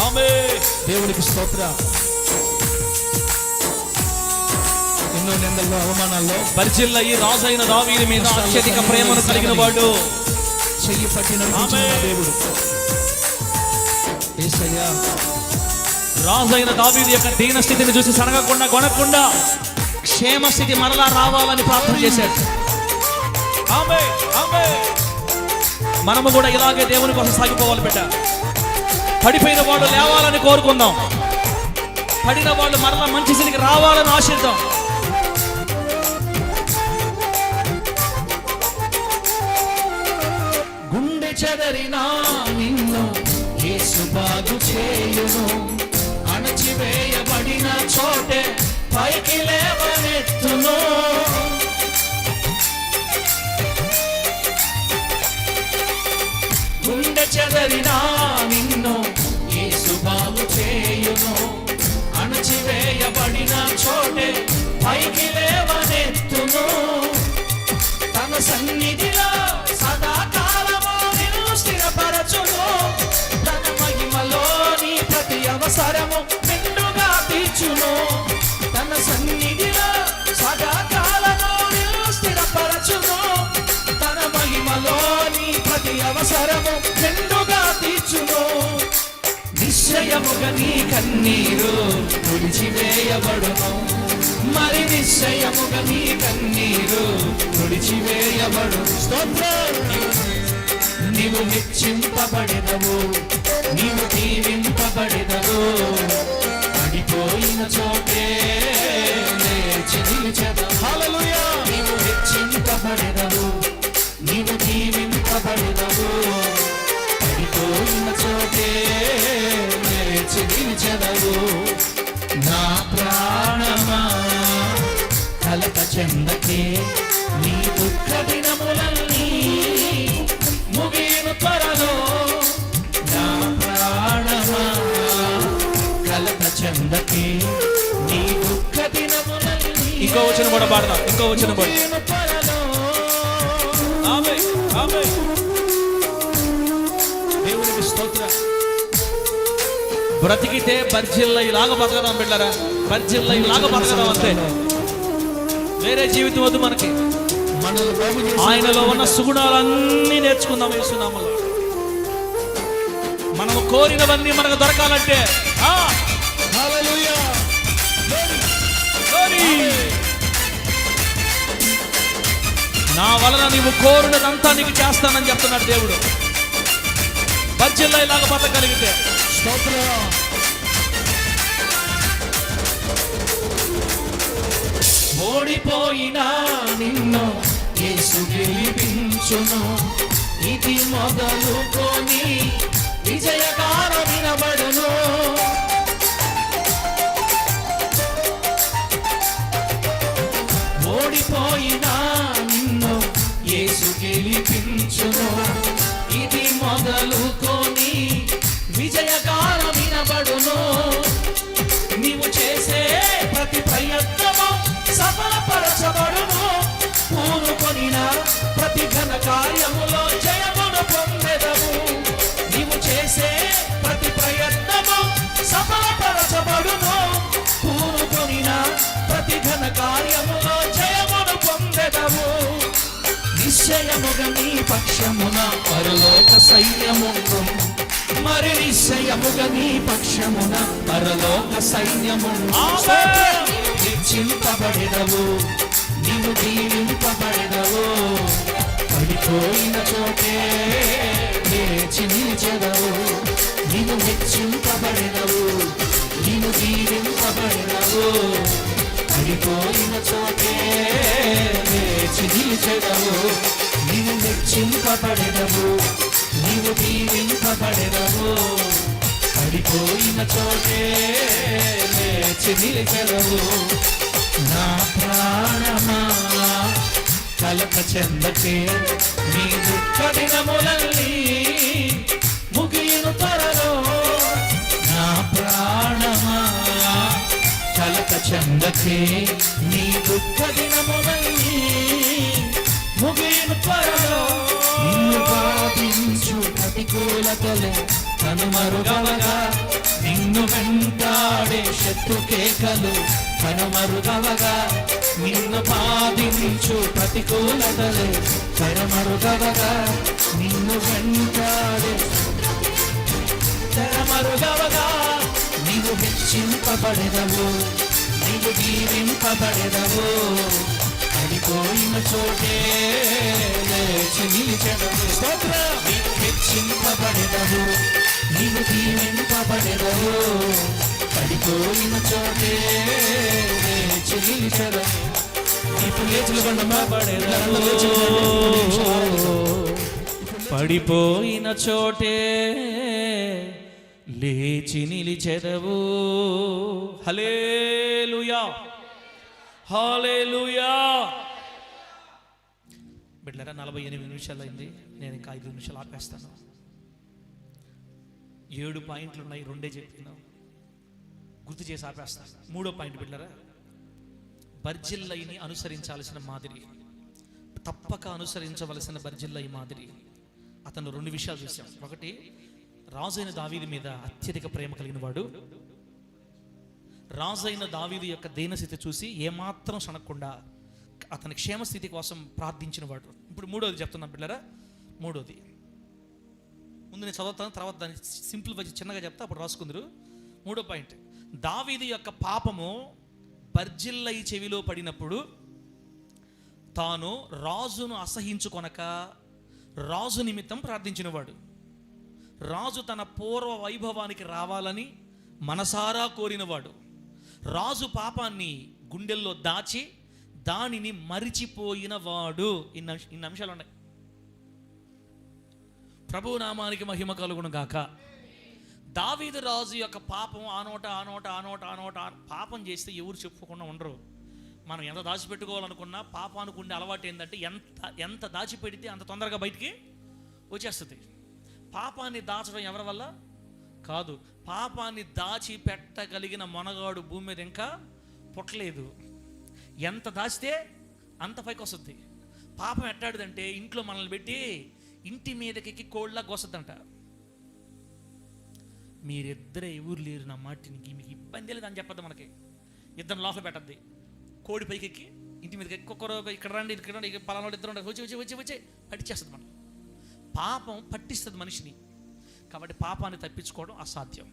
ఆమేన్. దేవునికి స్తోత్రం. ఎన్నో నిందల్లో అవమానాల్లో పరిచిల్లయి రాజైన దావీదు మీద అత్యధిక ప్రేమను కలిగిన వాడు, చెయ్యి పట్టిన దేవుడు యేసయ్యా. రాజైన దావీదు యొక్క దీన స్థితిని చూసి సనగకుండా గొనకుండా క్షేమ స్థితి మరలా రావాలని ప్రార్థన చేశాడు. ఆమేన్ ఆమేన్. మనము కూడా ఇలాగే దేవుని కోసం సాగిపోవాలి బిడ్డ. పడిపోయిన వాళ్ళు లేవాలని కోరుకుందాం, పడిన వాళ్ళు మరలా మంచి స్థితికి రావాలని ఆశిద్దాం. గుండె చెదరినా నిన్ను యేసు బాగు చేయును. అణచివేయబడిన చోటే పైకి లేవనెత్తును. గుండె చెదరినా నిన్ను యేసు బాగు చేయును. అణచివేయబడిన చోటే పైకి లేవనెత్తును. తన సన్నిధిలో సదాకాలము నిన్ను స్థిరపరచును. తన మహిమలోని ప్రతి అవసరము నిండుగా తీర్చును. తన సన్నిధిలో సదాకాలము నిన్ను స్థిరపరచును. తన మహిమలోని ప్రతి అవసరము నిండుగా తీర్చును. నిశ్చయముగా నీ కన్నీరు తుడిచివేయబడును. మరి నిశ్చయముగా నీ కన్నీరు తుడిచివేయబడును. స్తోత్రం. నీవు హెచ్చింపబడెదవు, నీవు దీవింపబడెదవు. పడిపోయిన చోటే లేచి నిలిచెదవు. హల్లెలూయా. నీవు హెచ్చింపబడెదవు, నీవు దీవింపబడెదవు. పడిపోయిన చోటే లేచి నిలిచెదవు. నా ప్రాణమా కలత చెందకే, నీ దుఃఖ దినములన్నీ ముగియను త్వరలో. నా ప్రాణమా కలత చెందకే, నీ దుఃఖ దినములన్నీ. ఇంకో వచనం కూడా పాడదాం. ఇంకో వచనం కూడా. ఆమేన్ ఆమేన్. దేవునికి స్తోత్రం. బ్రతికితే బర్జిల్ల ఇలాగ బతకదాం బిడ్డరా, బర్జిల్ల ఇలాగ బతకదాం అంతే. వేరే జీవితం వద్దు మనకి. ఆయనలో ఉన్న సుగుణాలన్నీ నేర్చుకుందాం యేసునామములో. మనం కోరినవన్నీ మనకు దొరకాలంటే నా వలన నీవు కోరినదంతా నీకు చేస్తానని చెప్తున్నాడు దేవుడు. బర్జిల్లా ఇలాగ బతకగలిగితే ఓడిపోయినా నిన్ను యేసు గెలిపించును. ఇది మొదలుకొని విజయగానం వినబడును. ఓడిపోయినా నిన్ను యేసు గెలిపించును. ఇది మొదలుకొని విజయగానం వినబడును. నీవు చేసే ప్రతి ప్రయత్నము సఫలపరచబడును. పూనుకొనిన ప్రతి ఘన కార్యములో జయమును పొందెదవు. నీవు చేసే ప్రతి ప్రయత్నము సఫలపరచబడును. పూనుకొనిన ప్రతి ఘన కార్యములో జయమును పొందెదవు. నిశ్చయముగా నీ పక్షమున పరలోక సైన్యముండు. మరి నిశ్చయముగా నీ పక్షమున పరలోక సైన్యముండు. హెచ్చింపబడెదవు, నీవు దీవింపబడెదవు. పడిపోయిన చోటే లేచి నిలిచెదవు. నీవు హెచ్చింపబడెదవు, నీవు దీవింపబడెదవు. పడిపోయిన చోటే లేచి నిలిచెదవు. నీవు హెచ్చింపబడెదవు, నీవు దీవింపబడెదవు. పడిపోయిన చోటే లేచి నిలిచెదవు. నా ప్రాణమా కలక చెందకే, నీ దుఃఖ దినములన్నీ ముగియును త్వరలో. నా ప్రాణమా కలక చెందకే, నీ దుఃఖ దినములన్నీ ముగియును త్వరలో. నిన్ను బాధించు ప్రతికూలతలే కనుమరుగవగా, నిన్ను వెంటాడే శత్రు కేకలు కనుమరుగవగా. నిన్ను బాధించు ప్రతికూలతలే కనుమరుగవగా, నిన్ను వెంటాడే కనుమరుగవగా. నీవు హెచ్చింపబడెదవు, నీవు దీవింపబడెదవు. పడిపోయిన చోటే లేచి నిలిచెదవు. నీవు హెచ్చింపబడెదవు, నీవు దీవింపబడెదవు. పడిపోయిన చోటే లేచి నిలిచెదవు. ఇప్పుడు లేచులు బండపడెదవు. పడిపోయిన చోటే లేచి నిలిచెదవు. హల్లెలూయా, హల్లెలూయా. బిడ్డలారా 48 నిమిషాలు అయింది. నేను ఇంకా 5 నిమిషాలు ఆపేస్తాను. 7 పాయింట్లు ఉన్నాయి, 2 చెప్పినా గుర్తు చేసి ఆపేస్తాను. 3వ పాయింట్ బిడ్డలారా, బర్జిల్లయిని అనుసరించాల్సిన మాదిరి, తప్పక అనుసరించవలసిన బర్జిల్లయి మాదిరి. అతను 2 విషయాలు చూసాం. ఒకటి, రాజైన దావీదు మీద అత్యధిక ప్రేమ కలిగిన వాడు. రాజైన దావీదు యొక్క దీనస్థితి చూసి ఏమాత్రం సనక్కుండా అతని క్షేమస్థితి కోసం ప్రార్థించిన వాడు. ఇప్పుడు 3వది చెప్తున్నాను బిడ్డలారా. 3వది ముందు నేను చదువుతాను, తర్వాత దాన్ని సింపుల్ వచ్చి చిన్నగా చెప్తా, అప్పుడు రాసుకుందరు. 3వ పాయింట్, దావీదు యొక్క పాపము బర్జిల్లయి చెవిలో పడినప్పుడు తాను రాజును అసహించుకొనక రాజు నిమిత్తం ప్రార్థించినవాడు. రాజు తన పూర్వ వైభవానికి రావాలని మనసారా కోరినవాడు. రాజు పాపాన్ని గుండెల్లో దాచి దానిని మరిచిపోయిన వాడు. ఇన్ని అంశాలు ఉన్నాయి. ప్రభు నామానికి మహిమ కలుగును గాక. దావీదు రాజు యొక్క పాపం ఆనోట పాపం చేస్తే ఎవరు చెప్పుకోకుండా ఉండరు. మనం ఎంత దాచిపెట్టుకోవాలనుకున్నా పాపానికి ఉండే అలవాటు ఏంటంటే ఎంత దాచిపెడితే అంత తొందరగా బయటికి వచ్చేస్తుంది. పాపాన్ని దాచడం ఎవరి వల్ల కాదు. పాపాన్ని దాచి పెట్టగలిగిన మొనగాడు భూమి మీద ఇంకా పుట్టలేదు. ఎంత దాచితే అంత పైకి వస్తుంది. పాపం ఎట్టాడుదంటే ఇంట్లో మనల్ని పెట్టి ఇంటి మీదకి కోళ్ళ గోసద్దంట. మీరిద్దరే ఎవరు లేరు నా మాటికి, మీకు ఇబ్బంది లేదు అని చెప్పద్దు. మనకి ఇద్దరు లోపల పెట్టద్ది, కోడి పైకి ఎక్కి ఇంటి మీదకి ఒక్కొక్కరు ఇక్కడ రండి ఇక్కడ రండి, పలానా వాళ్ళు ఇద్దరు వచ్చి వచ్చి వచ్చి వచ్చి పట్టించేస్తుంది. మనం పాపం పట్టిస్తుంది మనిషిని. కాబట్టి పాపాన్ని తప్పించుకోవడం అసాధ్యం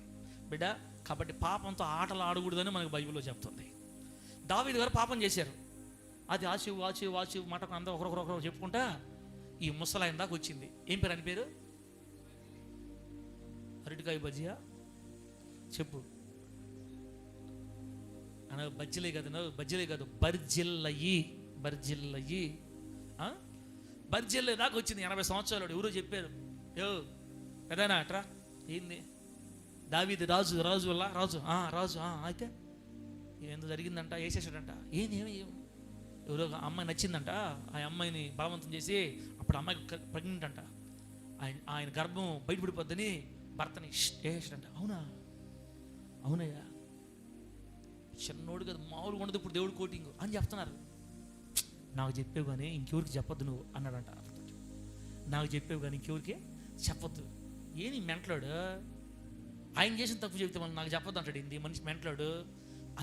బిడ్డ. కాబట్టి పాపంతో ఆటలు ఆడకూడదని మనకు బైబిల్లో చెప్తుంది. దావీదు గారు పాపం చేశారు, అది ఆశివ్ మాటకు అందరూ ఒకరొకరు చెప్పుకుంటా ఈ ముసలాయన దాకా వచ్చింది. ఏం పేరు అని పేరు? అరటికాయ బజ్జియా చెప్పు అన బజ్జిలే కాదు, బజ్జిలే కాదు, బర్జిల్లయి బర్జిల్లే దాకా వచ్చింది. 80 సంవత్సరాలు. ఎవరో చెప్పారు, పెదనా అట్రా ఏంది దావీదు రాజు అయితే ఏందో జరిగిందంట, వేసేసాడంట. ఏమి ఎవరో అమ్మాయి నచ్చిందంట, ఆ అమ్మాయిని బలవంతం చేసి అప్పుడు అమ్మాయికి ప్రెగ్నెంట్ అంట, ఆయన గర్భం బయటపడిపోద్దని భర్తని వేసాడంట. అవునయ్యా చిన్నోడు కదా, మామూలుగా ఉండదు ఇప్పుడు దేవుడు కోటింగ్ అని చెప్తున్నారు. నాకు చెప్పేవు కానీ ఇంకెవరికి చెప్పొద్దు నువ్వు అన్నాడంట. నాకు చెప్పేవు కానీ ఇంకెవరికి చెప్పొద్దు. ఏని మెంట్లాడు, ఆయన చేసిన తప్పు చెబితే మనం నాకు చెప్పొద్దు అంటాడు. ఇంది మనిషి మెంట్లాడు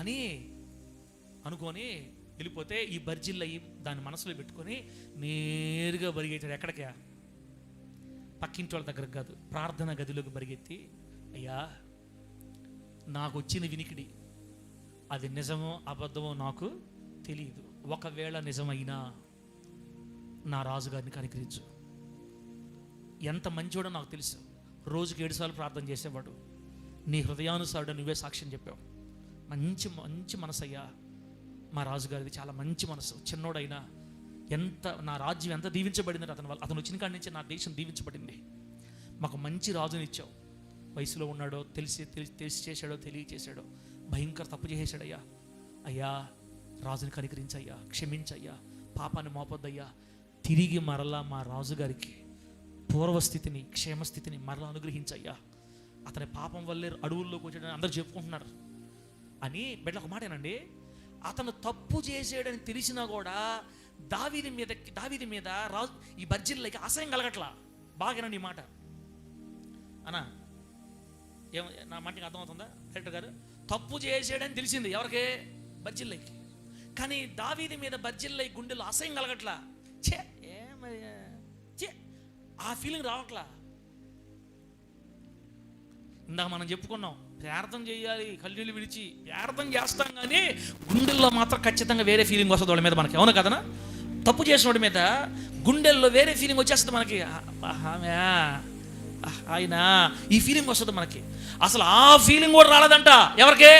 అని అనుకొని వెళ్ళిపోతే ఈ బర్జిల్ అయ్యి దాన్ని మనసులో పెట్టుకొని నేరుగా బరిగెత్తాడు. ఎక్కడికా? పక్కింటి వాళ్ళ దగ్గరకు కాదు, ప్రార్థన గదిలోకి బరిగెత్తి, అయ్యా నాకు వచ్చిన వినికిడి అది నిజమో అబద్ధమో నాకు తెలియదు, ఒకవేళ నిజమైనా నా రాజుగారిని కనికరించు. ఎంత మంచివాడో నాకు తెలుసు. రోజుకి 7 సార్లు ప్రార్థన చేసేవాడు. నీ హృదయానుసారుడు నువ్వే సాక్ష్యం చెప్పావు. మంచి మంచి మనసు అయ్యా మా రాజుగారిది, చాలా మంచి మనసు. చిన్నోడైనా ఎంత నా రాజ్యం ఎంత దీవించబడింది అతను వచ్చిన కాడి నుంచి నా దేశం దీవించబడింది. మాకు మంచి రాజునిచ్చావు. వయసులో ఉన్నాడో తెలిసి చేశాడో తెలియచేశాడో భయంకర తప్పు చేసేసాడయ్యా. అయ్యా రాజుని కనికరించయ్యా, క్షమించయ్యా, పాపాన్ని మోపొద్దయ్యా. తిరిగి మరలా మా రాజుగారికి పూర్వస్థితిని క్షేమస్థితిని మరలా అనుగ్రహించయ్యా. అతని పాపం వల్లే అడవుల్లోకి వచ్చాడని అందరూ చెప్పుకుంటున్నారు అని. బిడ్డ ఒక మాటేనండి, అతను తప్పు చేసాడని తెలిసినా కూడా దావీది మీద రాజు ఈ బర్జిల్లకి అసహ్యం కలగట్లా. బాగానండి ఈ మాట అన్నా, నా మాటకి అర్థమవుతుందా డైరెక్టర్ గారు? తప్పు చేసాడని తెలిసింది ఎవరికి? బర్జిల్లకి. కానీ దావీది మీద బర్జిల్లై గుండెలో అసహ్యం కలగట్లా. ఛే ఏమయ్యా ఛే ఆ ఫీలింగ్ రావట్లా. ఇందాక మనం చెప్పుకున్నాం, ప్రార్థన చేయాలి, కళ్ళీళ్ళు విడిచి ప్రార్థన చేస్తాం, కానీ గుండెల్లో మాత్రం ఖచ్చితంగా వేరే ఫీలింగ్ వస్తుంది వాళ్ళ మీద మనకి. అవును కదనా? తప్పు చేసిన వాడి మీద గుండెల్లో వేరే ఫీలింగ్ వచ్చేస్తుంది మనకి. ఆయన ఈ ఫీలింగ్ వస్తుంది మనకి. అసలు ఆ ఫీలింగ్ కూడా రాలేదంట ఎవరికి?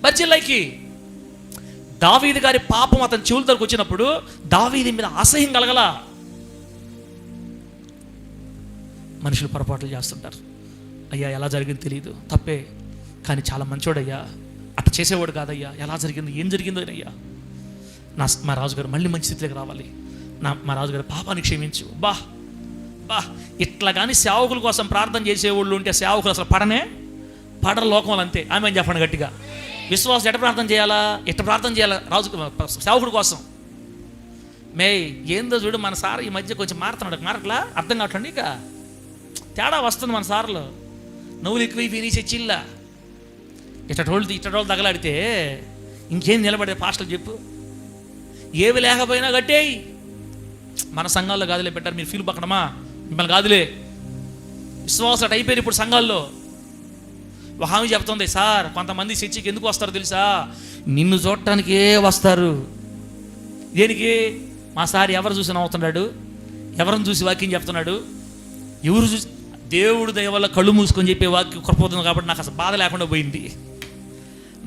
బర్జిల్లైకి. దావీదు గారి పాపం అతని చెవుల దగ్గరకు వచ్చినప్పుడు దావీదు మీద అసహ్యం కలగల. మనుషులు పొరపాట్లు చేస్తుంటారు. అయ్యా ఎలా జరిగింది తెలియదు, తప్పే, కానీ చాలా మంచోడయ్యా, అట్లా చేసేవాడు కాదయ్యా, ఎలా జరిగింది ఏం జరిగిందో అయ్యా, మా రాజుగారు మళ్ళీ మంచి స్థితిలోకి రావాలి, మా రాజుగారు పాపాన్ని క్షమించు. బా ఇట్లా కానీ సేవకుల కోసం ప్రార్థన చేసేవాళ్ళు ఉంటే సేవకులు అసలు పడర లోకంలో అంతే. ఆమె అని చెప్పండి గట్టిగా. విశ్వాసం ఎట్ట ప్రార్థన చేయాలా? ప్రార్థన చేయాలా రాజు సేవకుడి కోసం? ఏందో చూడు, మన సార్ ఈ మధ్య కొంచెం మారట్లా, అర్థం కావట్లండి. ఇక తేడా వస్తుంది మన సార్లు. నవ్వులు ఎక్కువ నీ చచ్చిల్లా ఇట్టోళ్ళు తగలాడితే ఇంకేం నిలబడే పాస్టర్లు చెప్పు. ఏవి లేకపోయినా కట్టేయి. మన సంఘాల్లో కాదులే పెట్టారు, మీరు ఫీల్ పక్కనమా, మిమ్మల్ని కాదులే. విశ్వాసం అటు అయిపోయారు ఇప్పుడు సంఘాల్లో. ఒక హామీ చెప్తుంది, సార్ కొంతమంది చర్చికి ఎందుకు వస్తారో తెలుసా? నిన్ను చూడటానికే వస్తారు. దేనికి? మా సార్ ఎవరు చూసి నవ్వుతున్నాడు, ఎవరిని చూసి వాక్యం చెప్తున్నాడు, ఎవరు చూసి, దేవుడు దయ వల్ల కళ్ళు మూసుకొని చెప్పే వాక్యం కృపవుతుంది కాబట్టి నాకు అసలు బాధ లేకుండా పోయింది.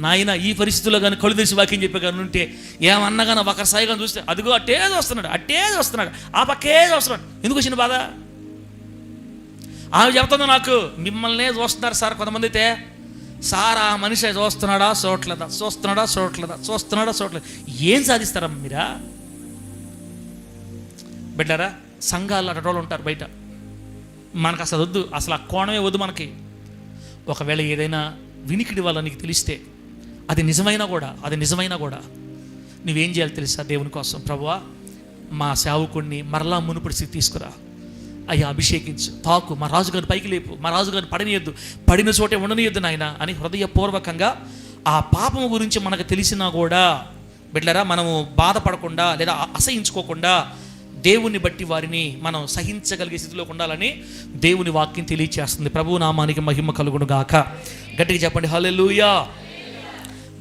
నాయన ఈ పరిస్థితుల్లో కానీ కళ్ళు తెరిచి వాక్యం చెప్పే కానీ ఉంటే ఏమన్నా కానీ ఒకసారిగా చూస్తే అదిగో అట్టే వస్తున్నాడు, ఆ పక్కే వస్తున్నాడు. ఎందుకు వచ్చిన బాధ? ఆమె చెప్తుంది, నాకు మిమ్మల్నే చూస్తున్నారు సార్ కొంతమంది అయితే. సార్ ఆ మనిషి చూస్తున్నాడా చూడట్లేదా? ఏం సాధిస్తారమ్మా మీరా? బిడ్డారా, సంఘాలు అటోళ్ళు ఉంటారు బయట. మనకు అసలు వద్దు, అసలు ఆ కోణమే వద్దు మనకి. ఒకవేళ ఏదైనా వినికిడి వల్ల నీకు తెలిస్తే అది నిజమైనా కూడా నువ్వేం చేయాలి తెలుసా? దేవుని కోసం, ప్రభువా మా సేవకుడిని మరలా మునుపటి స్థితి తీసుకురా, అయ్యా అభిషేకించు, తాకు, మా రాజుగారిని పైకి లేపు, మా రాజుగారిని పడనీయొద్దు, పడిన చోటే ఉండనీయొద్దు నాయన అని హృదయపూర్వకంగా ఆ పాపము గురించి మనకు తెలిసినా కూడా బిడ్డలారా మనము బాధపడకుండా లేదా అసహించుకోకుండా దేవుని బట్టి వారిని మనం సహించగలిగే స్థితిలో ఉండాలని దేవుని వాక్యం తెలియచేస్తుంది. ప్రభు నామానికి మహిమ కలుగును గాక. గట్టిగా చెప్పండి హల్లెలూయా.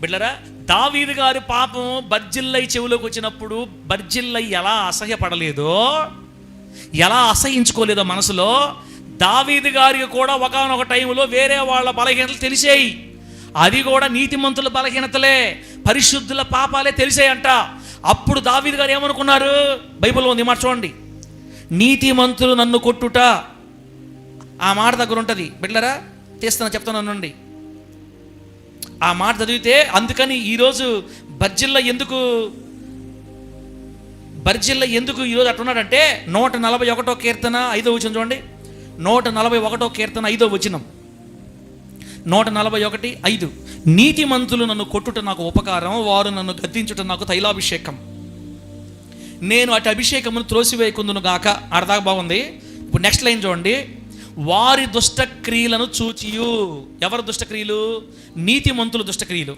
బిడ్డలారా, దావీదు గారి పాపం బర్జిల్లై చెవిలోకి వచ్చినప్పుడు బర్జిల్లై ఎలా అసహ్యపడలేదో, ఎలా అసహించుకోలేదో మనసులో, దావీదు గారికి కూడా ఒకానొక టైంలో వేరే వాళ్ళ బలహీనతలు తెలిసాయి. అది కూడా నీతిమంతుల బలహీనతలే, పరిశుద్ధుల పాపాలే తెలిసాయంట. అప్పుడు దావీదు గారు ఏమనుకున్నారు? బైబిల్లో ఉంది మాట చూడండి. నీతిమంతులు నన్ను కొట్టుట, ఆ మాట దగ్గర ఉంటుంది బిడ్డలారా, చెప్తానండి. ఆ మాట చదివితే అందుకని ఈరోజు బర్జిల్లా ఎందుకు ఈరోజు అట్టున్నాడంటే 141 కీర్తన 5వ వచనం చూడండి. 141 కీర్తన 5వ వచనం, 141:5. నీతిమంతులు నన్ను కొట్టుట నాకు ఉపకారం, వారు నన్ను గద్దించుట నాకు తైలాభిషేకం. నేను అటు అభిషేకమును త్రోసివేయకుందును గాక. ఆడదాకా బాగుంది. ఇప్పుడు నెక్స్ట్ లైన్ చూడండి. వారి దుష్టక్రియలను చూచియు. ఎవరి దుష్టక్రియలు? నీతిమంతుల దుష్టక్రియలు.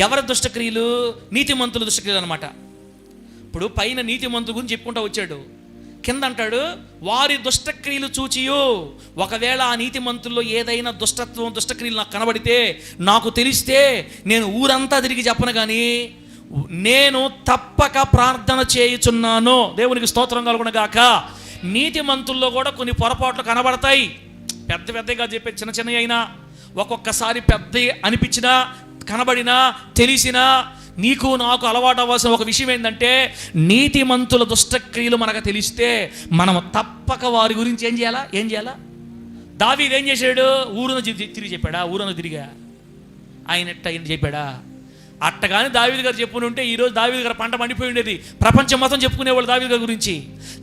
ఎవరి దుష్టక్రియలు? నీతిమంతుల దుష్టక్రియలు అనమాట. ఇప్పుడు పైన నీతిమంతుల గురించి చెప్పుకుంటూ వచ్చాడు, కింద అంటాడు వారి దుష్టక్రియలు చూచియు. ఒకవేళ ఆ నీతిమంతుల్లో ఏదైనా దుష్టక్రియలు నాకు కనబడితే, నాకు తెలిస్తే, నేను ఊరంతా తిరిగి చెప్పను కానీ నేను తప్పక ప్రార్థన చేయుచున్నాను. దేవునికి స్తోత్రం కలుగునుగాక. నీతిమంతుల్లో కూడా కొన్ని పొరపాట్లు కనబడతాయి. పెద్దగా చెప్పే చిన్న అయినా, ఒక్కొక్కసారి పెద్ద అనిపించినా, కనబడినా, తెలిసినా, నీకు నాకు అలవాటు అవ్వాల్సిన ఒక విషయం ఏంటంటే, నీతిమంతుల దుష్టక్రియలు మనకు తెలిస్తే మనం తప్పక వారి గురించి ఏం చేయాలా? దావీదు ఏం చేశాడు? ఊరును తిరిగి చెప్పాడా? ఊరును తిరిగా ఆయన చెప్పాడా? అట్టగాని దావీదు గారు చెప్పుకుని ఉంటే ఈరోజు దావీదు గారు పంట మండిపోయి ఉండేది. ప్రపంచం మొత్తం చెప్పుకునేవాళ్ళు దావీదు గారి గురించి.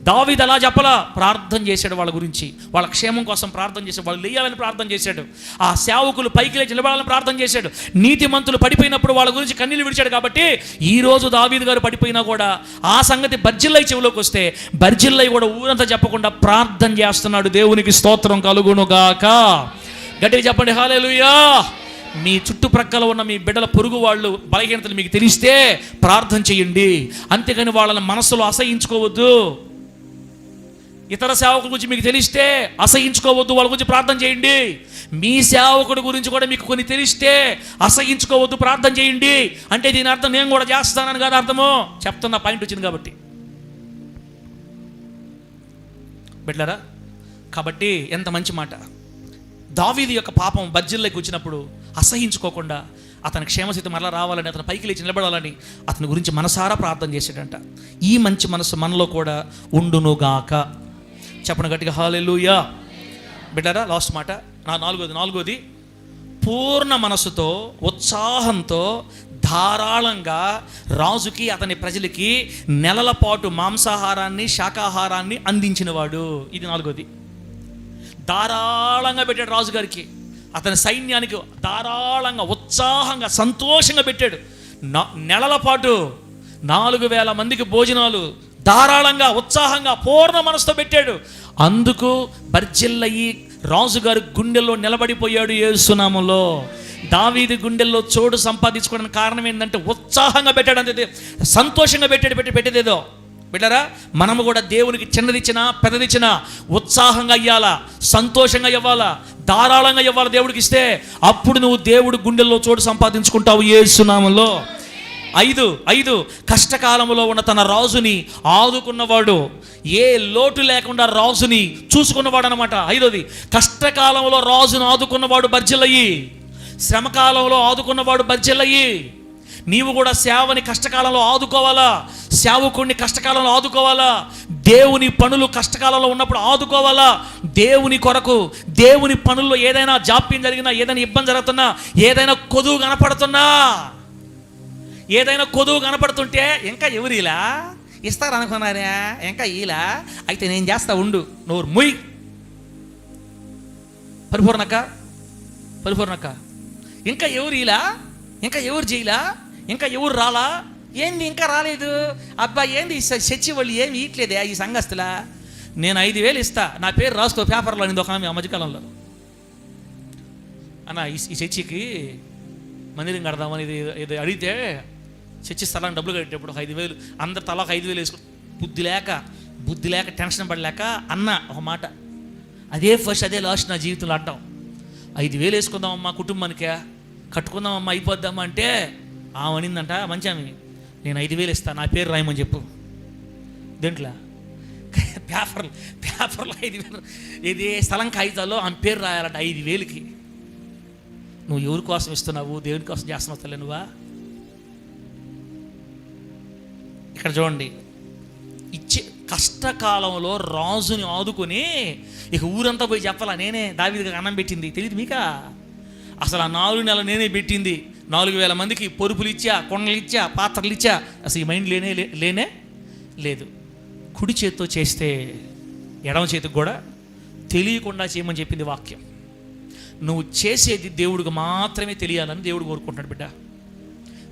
దావీదు అలా చెప్పలా, ప్రార్థన చేశాడు వాళ్ళ గురించి, వాళ్ళ క్షేమం కోసం ప్రార్థన చేశాడు, వాళ్ళు లేయాలని ప్రార్థన చేశాడు, ఆ సేవకులు పైకి లేచి నిలబడాలని ప్రార్థన చేశాడు. నీతిమంతులు పడిపోయినప్పుడు వాళ్ళ గురించి కన్నీళ్ళు విడిచాడు. కాబట్టి ఈరోజు దావీదు గారు పడిపోయినా కూడా ఆ సంగతి బర్జిల్లై చెవిలోకి వస్తే బర్జిల్లై కూడా ఊరంతా చెప్పకుండా ప్రార్థన చేస్తున్నాడు. దేవునికి స్తోత్రం కలుగునుగాక. గట్టిగా చెప్పండి హల్లెలూయా. మీ చుట్టుప్రక్కల ఉన్న మీ బిడ్డల పొరుగు వాళ్ళు బలహీనతలు మీకు తెలిస్తే ప్రార్థన చేయండి. అంతేగాని వాళ్ళని మనసులో అసహించుకోవద్దు. ఇతర సేవకుల గురించి మీకు తెలిస్తే అసహించుకోవద్దు, వాళ్ళ గురించి ప్రార్థన చేయండి. మీ సేవకుడి గురించి కూడా మీకు కొన్ని తెలిస్తే అసహించుకోవద్దు, ప్రార్థన చేయండి. అంటే దీని అర్థం నేను కూడా చేస్తానని కాదు అర్థము. చెప్తున్న పాయింట్ వచ్చింది కాబట్టి బిడ్డలారా. కాబట్టి ఎంత మంచి మాట. దావీదు యొక్క పాపం బర్జిల్లాకి వచ్చినప్పుడు అసహించుకోకుండా అతని క్షేమస్థితి మరలా రావాలని, అతను పైకి లేచి నిలబడాలని అతని గురించి మనసారా ప్రార్థన చేశాడంట. ఈ మంచి మనసు మనలో కూడా ఉండునుగాక. చెప్పండి గట్టిగా హల్లెలూయా. బిడ్డరా, లాస్ట్ మాట, నాలుగోది పూర్ణ మనసుతో, ఉత్సాహంతో, ధారాళంగా రాజుకి అతని ప్రజలకి నెలల పాటు మాంసాహారాన్ని, శాకాహారాన్ని అందించినవాడు. ఇది 4వది. ధారాళంగా పెట్టాడు రాజుగారికి, అతని సైన్యానికి ధారాళంగా, ఉత్సాహంగా, సంతోషంగా పెట్టాడు. నెలల పాటు 4000 మందికి భోజనాలు ధారాళంగా, ఉత్సాహంగా, పూర్ణ మనసుతో పెట్టాడు. అందుకు బర్జిల్లయి రాజుగారి గుండెల్లో నిలబడిపోయాడు యేసు నామములో. దావీదు గుండెల్లో చోటు సంపాదించుకోవడానికి కారణం ఏంటంటే ఉత్సాహంగా పెట్టాడు, అంతే, సంతోషంగా పెట్టేదేదో. బిడ్డరా, మనము కూడా దేవునికి చిన్నదిచ్చినా పెద్దదిచ్చినా ఉత్సాహంగా ఇవ్వాలా, సంతోషంగా ఇవ్వాలా, ధారాళంగా ఇవ్వాలి. దేవుడికి ఇస్తే అప్పుడు నువ్వు దేవుడి గుండెల్లో చోటు సంపాదించుకుంటావు యేసు నామములో. 5 కష్టకాలంలో ఉన్న తన రాజుని ఆదుకున్నవాడు, ఏ లోటు లేకుండా రాజుని చూసుకున్నవాడు అనమాట. 5వది, కష్టకాలంలో రాజును ఆదుకున్నవాడు బర్జిల్లయి, శ్రమకాలంలో ఆదుకున్నవాడు బర్జిల్లయి. నీవు కూడా సేవని కష్టకాలంలో ఆదుకోవాలా, సేవకుడిని కష్టకాలంలో ఆదుకోవాలా, దేవుని పనులు కష్టకాలంలో ఉన్నప్పుడు ఆదుకోవాలా. దేవుని కొరకు, దేవుని పనుల్లో ఏదైనా జాప్యం జరిగినా, ఏదైనా ఇబ్బంది జరుగుతున్నా, ఏదైనా కొదువు కనపడుతుంటే ఇంకా ఎవరు ఇలా ఇస్తారు అనుకున్నారా, ఇంకా ఇలా అయితే నేను చేస్తా ఉండు, నోరు ముయ్, పరిపూర్ణక ఇంకా ఎవరు ఇలా, ఇంకా ఎవరు చేయలా, ఇంకా ఎవరు రాలా, ఏంది ఇంకా రాలేదు, అబ్బా ఏంది చర్చి వాళ్ళు ఏమి ఇట్లేదే ఈ సంఘస్థులా, నేను 5,000 ఇస్తా, నా పేరు రాసుకో పేపర్లో అనింది ఒక ఆమె ఆ మధ్యకాలంలో. అన్న ఈ చర్చికి మందిరం కడదామని ఇది అడిగితే చర్చి స్థలానికి డబ్బులు కట్టేటప్పుడు 5,000 అందరు తలా 5,000 వేసుకు బుద్ధి లేక టెన్షన్ పడలేక అన్న ఒక మాట, అదే ఫస్ట్ అదే లాస్ట్ నా జీవితంలో అంటాం. 5,000 వేసుకుందామమ్మా కుటుంబానికే, కట్టుకుందామమ్మా అయిపోద్దామా అంటే ఆమె అనిందంట, మంచి ఆమె, నేను 5,000 ఇస్తాను, నా పేరు రాయమని చెప్పు. దేంట్లో పేపర్లో 5,000 ఇది స్థలం కాగితాల్లో ఆమె పేరు రాయాలంట 5,000కి. నువ్వు ఎవరి కోసం ఇస్తున్నావు? దేవుని కోసం చేస్తున్నావు తల్లి నువ్వా? ఇక్కడ చూడండి, ఇచ్చే కష్టకాలంలో రాజుని ఆదుకొని ఇక ఊరంతా పోయి చెప్పాలా నేనే దావీదుకి అన్నం పెట్టింది, తెలియదు మీకా? అసలు ఆ 4 నెలలు నేనే పెట్టింది, 4,000 మందికి పొరుపులు ఇచ్చా, కొండలు ఇచ్చా, పాత్రలు ఇచ్చా. అసలు ఈ మైండ్ లేనే లేదు. కుడి చేతితో చేస్తే ఎడమ చేతికి కూడా తెలియకుండా చేయమని చెప్పింది వాక్యం. నువ్వు చేసేది దేవుడికి మాత్రమే తెలియాలని దేవుడు కోరుకుంటున్నాడు. బిడ్డ,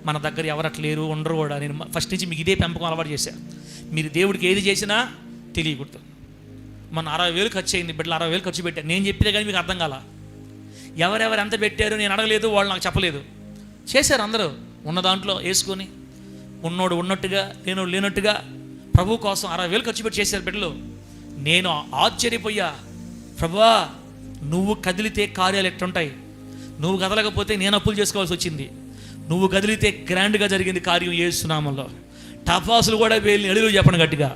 మన దగ్గర ఎవరు అట్లా లేరు, ఉండరు కూడా. నేను ఫస్ట్ నుంచి మీకు ఇదే పెంపకం అలవాటు చేశాను. మీరు దేవుడికి ఏది చేసినా తెలియకూడదు. మన 60,000 ఖర్చు అయింది, బిడ్డలు 60,000 ఖర్చు పెట్టాను, నేను చెప్పితే కానీ మీకు అర్థం కాల. ఎవరెవరు ఎంత పెట్టారు నేను అడగలేదు, వాళ్ళు నాకు చెప్పలేదు. చేశారు అందరూ ఉన్న దాంట్లో వేసుకొని, ఉన్నోడు ఉన్నట్టుగా లేనోడు లేనట్టుగా ప్రభు కోసం 60,000 ఖర్చు పెట్టి చేశారు బిడ్డలు. నేను ఆశ్చర్యపోయా, ప్రభువా నువ్వు కదిలితే కార్యాలు ఎట్టుంటాయి, నువ్వు కదలకపోతే నేను అప్పులు చేసుకోవాల్సి వచ్చింది, నువ్వు కదిలితే గ్రాండ్గా జరిగింది కార్యం యేసు నామములో. టపాసులు కూడా వేలిని, అడుగులు చెప్పండి గట్టిగా,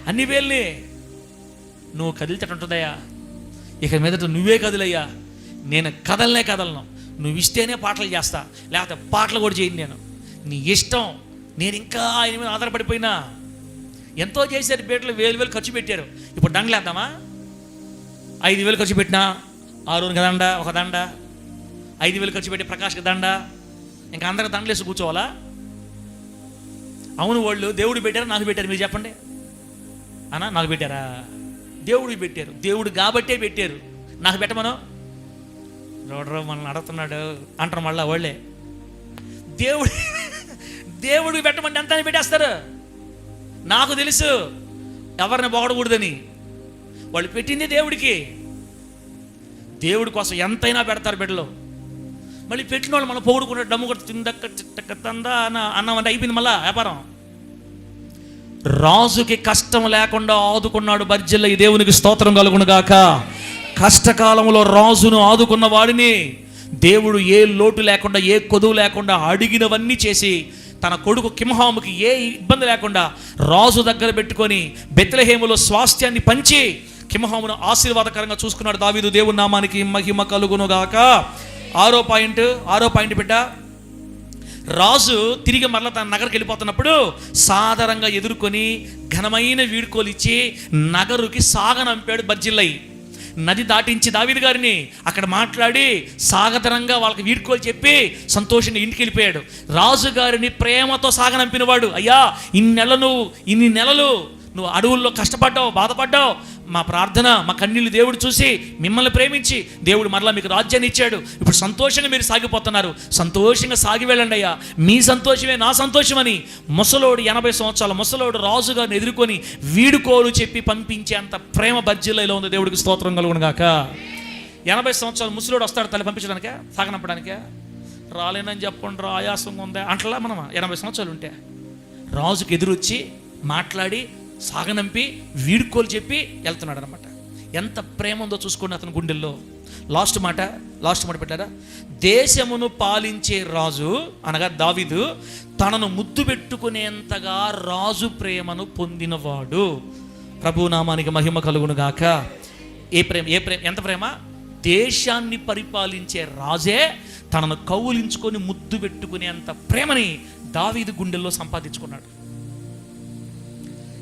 అన్ని వేలిని. నువ్వు కదిలితే ఉంటుందయ్యా, ఇక మీదట నువ్వే కదిలయ్యా, నేను కదలను. నువ్వు ఇస్తేనే పాటలు చేస్తా, లేకపోతే పాటలు కూడా చేయను నేను, నీ ఇష్టం. నేను ఇంకా ఆయన మీద ఆధారపడిపోయినా. ఎంతో చేశారు బేటలు, 1,000 ఖర్చు పెట్టారు. ఇప్పుడు దండలేద్దామా? 5,000 ఖర్చు పెట్టినా ఆరునికి దండ, ఒక దండ, 5,000 ఖర్చు పెట్టి ప్రకాష్కి దండ, ఇంకా అందరికి దండలేసి కూర్చోవాలా? అవును, వాళ్ళు దేవుడు పెట్టారా నాకు పెట్టారు? మీరు చెప్పండి అన్నా, నాకు పెట్టారా? దేవుడికి పెట్టారు, దేవుడు కాబట్టే పెట్టారు. నాకు పెట్టమను రోడ్రో మనల్ని అడుగుతున్నాడు అంటారు మళ్ళా వాళ్ళే. దేవుడికి పెట్టమంటే ఎంత పెట్టేస్తారు. నాకు తెలుసు ఎవరిని పొగడకూడదని. వాళ్ళు పెట్టింది దేవుడికి, దేవుడి కోసం ఎంతైనా పెడతారు బిడ్డలు. మళ్ళీ పెట్టిన వాళ్ళు మనం పొగుడుకున్నాడు, డమ్ము కొట్టి తిందక్కందా అన్నామంటే అయిపోయింది మళ్ళా వ్యాపారం. రాజుకి కష్టం లేకుండా ఆదుకున్నాడు బర్జిల్ల. ఈ దేవునికి స్తోత్రం కలుగునుగాక. కష్టకాలంలో రాజును ఆదుకున్న వాడిని దేవుడు ఏ లోటు లేకుండా, ఏ కొదువు లేకుండా అడిగినవన్నీ చేసి తన కొడుకు కింహాముకి ఏ ఇబ్బంది లేకుండా రాజు దగ్గర పెట్టుకొని బెత్లెహేములో స్వాస్థ్యాన్ని పంచి కింహామును ఆశీర్వాదకరంగా చూసుకున్నాడు దావీదు. దేవుని నామానికి మహిమ కలుగునుగాక. 6వ పాయింట్ బిడ్డ, రాజు తిరిగి మరలా తన నగరికి వెళ్ళిపోతున్నప్పుడు సాదరంగా ఎదుర్కొని ఘనమైన వీడ్కోలు ఇచ్చి నగరుకి సాగనంపాడు బర్జిల్లై. నది దాటించి దావీదు గారిని అక్కడ మాట్లాడి సాగతరంగా వాళ్ళకి వీడ్కోలు చెప్పి సంతోషంగా ఇంటికి వెళ్ళిపోయాడు. రాజుగారిని ప్రేమతో సాగనంపినవాడు. అయ్యా ఇన్ని నెలలు నువ్వు అడవుల్లో కష్టపడ్డావు, బాధపడ్డావు, మా ప్రార్థన, మా కన్నీళ్ళు దేవుడు చూసి మిమ్మల్ని ప్రేమించి దేవుడు మరలా మీకు రాజ్యాన్ని ఇచ్చాడు. ఇప్పుడు సంతోషంగా మీరు సాగిపోతున్నారు, సంతోషంగా సాగి వెళ్ళండి అయ్యా, మీ సంతోషమే నా సంతోషమని ముసలోడు 80 సంవత్సరాల ముసలోడు రాజుగారిని ఎదుర్కొని వీడుకోలు చెప్పి పంపించేంత ప్రేమ బర్జిల్లైలో ఉంది. దేవుడికి స్తోత్రం కలుగునుగాక. 80 సంవత్సరాల ముసలోడు వస్తాడు తల్లి పంపించడానికే, సాగనంపడానికే. రాలేనని చెప్పండి, ఆయాసంగా ఉందా అంటలా. మనం 80 సంవత్సరాలు ఉంటే రాజుకి ఎదురొచ్చి మాట్లాడి సాగనంపి వీడుకోలు చెప్పి వెళ్తున్నాడు అనమాట. ఎంత ప్రేమ ఉందో చూసుకోండి అతని గుండెల్లో. లాస్ట్ మాట పెట్టారా? దేశమును పాలించే రాజు అనగా దావీదు తనను ముద్దు పెట్టుకునేంతగా రాజు ప్రేమను పొందినవాడు. ప్రభు నామానికి మహిమ కలుగునుగాక. ఏ ప్రేమ ఎంత ప్రేమ! దేశాన్ని పరిపాలించే రాజే తనను కౌలించుకొని ముద్దు పెట్టుకునేంత ప్రేమని దావీదు గుండెల్లో సంపాదించుకున్నాడు.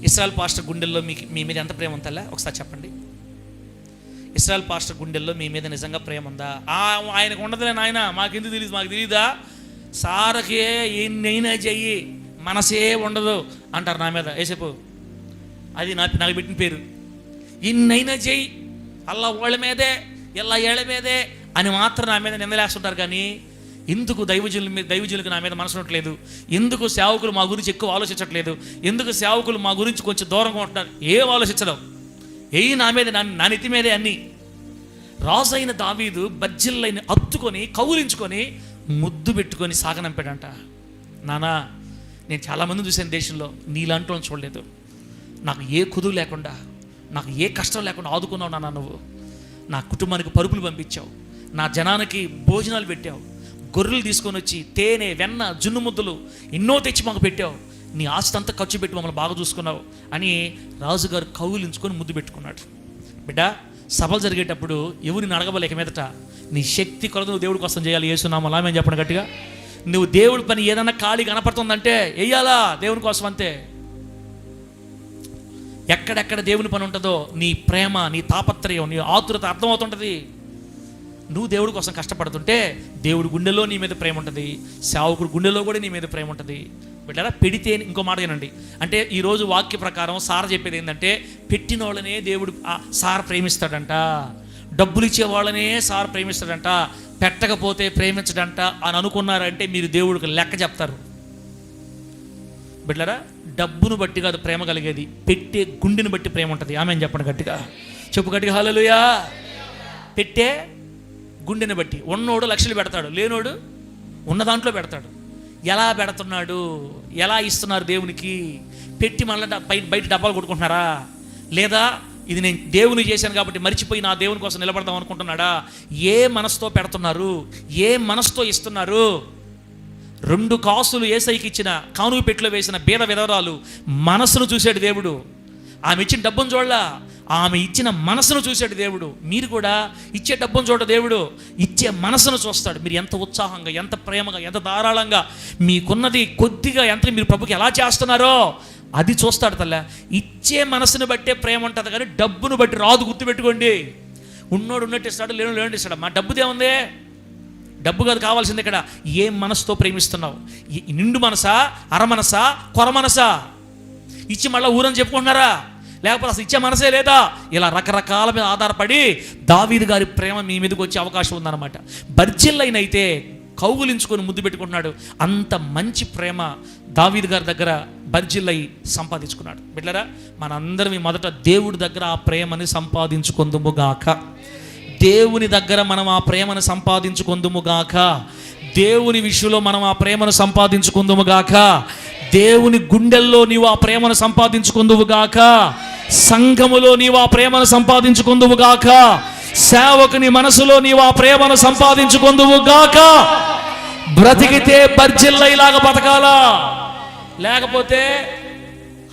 ఇస్రాయల్ పాస్టర్ గుండెల్లో మీ మీద ఎంత ప్రేమ ఉందా? ఒకసారి చెప్పండి. ఇస్రాయల్ పాస్టర్ గుండెల్లో మీ మీద నిజంగా ప్రేమ ఉందా? ఆయనకు ఉండదులే నాయన, మాకెందుకు తెలియదు, మాకు తెలియదా? సారకే ఎన్నైనా చెయ్యి, మనసే ఉండదు అంటారు నా మీద. ఏసేపు అది నాకు పెట్టిన పేరు. ఇన్నైనా చెయ్యి, అల్లా వాళ్ళ మీదే, ఇలా ఏళ్ళ మీదే అని మాత్రం నా మీద నిందలేస్తుంటారు. కానీ ఎందుకు దైవజనులకు నా మీద మనసు ఉండట్లేదు? ఎందుకు సేవకులు మా గురించి ఎక్కువ ఆలోచించట్లేదు? ఎందుకు సేవకులు మా గురించి కొంచెం దూరంగా ఉంటున్నారు? ఏం ఆలోచించడం? నా మీద, నా నెత్తి మీదే అన్నీ. రాజు అయిన దావీదు బర్జిల్లైని అత్తుకొని కౌలించుకొని ముద్దు పెట్టుకొని సాగనంపాడంట. నానా, నేను చాలామంది చూశాను దేశంలో, నీలాంటి వాళ్ళని చూడలేదు. నాకు ఏ కుదురు లేకుండా, నాకు ఏ కష్టం లేకుండా ఆదుకున్నావు నాన్న. నువ్వు నా కుటుంబానికి పరుపులు పంపించావు, నా జనానికి భోజనాలు పెట్టావు, గొర్రెలు తీసుకొని వచ్చి తేనె, వెన్న, జున్ను ముద్దలు ఎన్నో తెచ్చి మాకు పెట్టావు. నీ ఆస్తి అంతా ఖర్చు పెట్టి మమ్మల్ని బాగా చూసుకున్నావు అని రాజుగారు కౌగిలించుకొని ముద్దు పెట్టుకున్నాడు. బిడ్డ, సభలు జరిగేటప్పుడు ఎవరిని అడగబలేక మీదట నీ శక్తి కొలది నువ్వు దేవుడి కోసం చేయాలి. యేసునామములో ఆమేన్ చెప్పండి గట్టిగా. నువ్వు దేవుడి పని ఏదన్నా ఖాళీ కనపడుతుందంటే వెయ్యాలా దేవుని కోసం అంతే. ఎక్కడెక్కడ దేవుని పని ఉంటుందో నీ ప్రేమ, నీ తాపత్రయం, నీ ఆతురత అర్థమవుతుంటుంది. నువ్వు దేవుడి కోసం కష్టపడుతుంటే దేవుడి గుండెలో నీ మీద ప్రేమ ఉంటుంది, సేవకుడు గుండెలో కూడా నీ మీద ప్రేమ ఉంటుంది. బిడ్డరా, పెడితే, ఇంకో మాట ఏనండి, అంటే ఈరోజు వాక్య ప్రకారం సార్ చెప్పేది ఏంటంటే, పెట్టిన వాళ్ళనే దేవుడు సార్ ప్రేమిస్తాడంట, డబ్బులు ఇచ్చే వాళ్ళనే సార్ ప్రేమిస్తాడంట, పెట్టకపోతే ప్రేమించడంట అని అనుకున్నారంటే మీరు దేవుడికి లెక్క చెప్తారు. బిడ్డరా, డబ్బును బట్టి కాదు ప్రేమ కలిగేది, పెట్టే గుండెని బట్టి ప్రేమ ఉంటుంది. ఆమేన్ చెప్పండి గట్టిగా, చెప్పు గట్టిగా హల్లెలూయా. పెట్టే గుండెని బట్టి. ఉన్నోడు లక్షలు పెడతాడు, లేనోడు ఉన్న దాంట్లో పెడతాడు. ఎలా పెడుతున్నాడు, ఎలా ఇస్తున్నారు దేవునికి? పెట్టి మళ్ళీ బయట డబ్బాలు కొట్టుకుంటున్నారా? లేదా ఇది నేను దేవుని చేశాను కాబట్టి మర్చిపోయి నా దేవుని కోసం నిలబడదాం అనుకుంటున్నాడా? ఏ మనసుతో పెడుతున్నారు, ఏ మనసుతో ఇస్తున్నారు? 2 కాసులు యేసయ్యకి ఇచ్చిన కానుక పెట్టెలో వేసిన బీద విధవరాలు మనసును చూశాడు దేవుడు. ఆమె ఇచ్చిన డబ్బును చూడలా, ఆమె ఇచ్చిన మనసును చూశాడు దేవుడు. మీరు కూడా ఇచ్చే డబ్బును చూడ దేవుడు, ఇచ్చే మనసును చూస్తాడు. మీరు ఎంత ఉత్సాహంగా, ఎంత ప్రేమగా, ఎంత ధారాళంగా, మీకున్నది కొద్దిగా ఎంత మీరు ప్రభుకి ఎలా చేస్తున్నారో అది చూస్తాడు తల్ల. ఇచ్చే మనసును బట్టే ప్రేమ ఉంటుంది కానీ డబ్బును బట్టి రాదు, గుర్తుపెట్టుకోండి. ఉన్నోడు ఉన్నట్టు ఇస్తాడు, లేనోడు లేనట్టు ఇస్తాడు. మా డబ్బుదేముంది? డబ్బు కాదు కావాల్సింది ఇక్కడ. ఏ మనసుతో ప్రేమిస్తున్నావు? నిండు మనసా, అర మనసా, కొర మనసా? ఇచ్చి మళ్ళీ ఊరని చెప్పుకుంటున్నారా? లేకపోతే అసలు ఇచ్చే మనసే లేదా? ఇలా రకరకాల మీద ఆధారపడి దావీదు గారి ప్రేమ మీ మీదకి వచ్చే అవకాశం ఉందన్నమాట. బర్జిల్లైనైతే కౌగులించుకొని ముద్దు పెట్టుకుంటున్నాడు. అంత మంచి ప్రేమ దావీదు గారి దగ్గర బర్జిల్లై సంపాదించుకున్నాడు. బిడ్డలారా, మనందరం మొదట దేవుడి దగ్గర ఆ ప్రేమని సంపాదించుకుందుముగాక. దేవుని దగ్గర మనం ఆ ప్రేమను సంపాదించుకుందుముగాక. దేవుని విషయంలో మనం ఆ ప్రేమను సంపాదించుకుందుముగాక. దేవుని గుండెల్లో నీవు ఆ ప్రేమను సంపాదించుకుందువుగాక. సంఘములో నీవు ఆ ప్రేమను సంపాదించుకుందువుగాక. సేవకుని మనసులో నీవు ఆ ప్రేమను సంపాదించుకుందువుగాక. బ్రతికితే బర్జిల్లైలాగా బతకాలా, లేకపోతే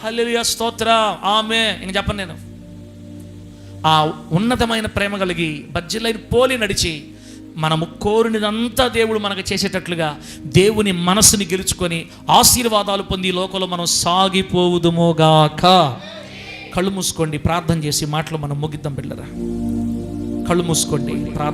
హల్లెలూయా స్తోత్రం ఆమేన్ ఇంక చెప్పను. నేను ఆ ఉన్నతమైన ప్రేమ కలిగి బర్జిల్లైని పోలి నడిచి మనము కోరినదంతా దేవుడు మనకు చేసేటట్లుగా దేవుని మనసుని గెలుచుకొని ఆశీర్వాదాలు పొంది లోకంలో మనం సాగిపోవుదుమోగాక. కళ్ళు మూసుకోండి, ప్రార్థన చేసి మాటలు మనం ముగిద్దాం. బిడ్డలారా, కళ్ళు మూసుకోండి, ప్రార్థన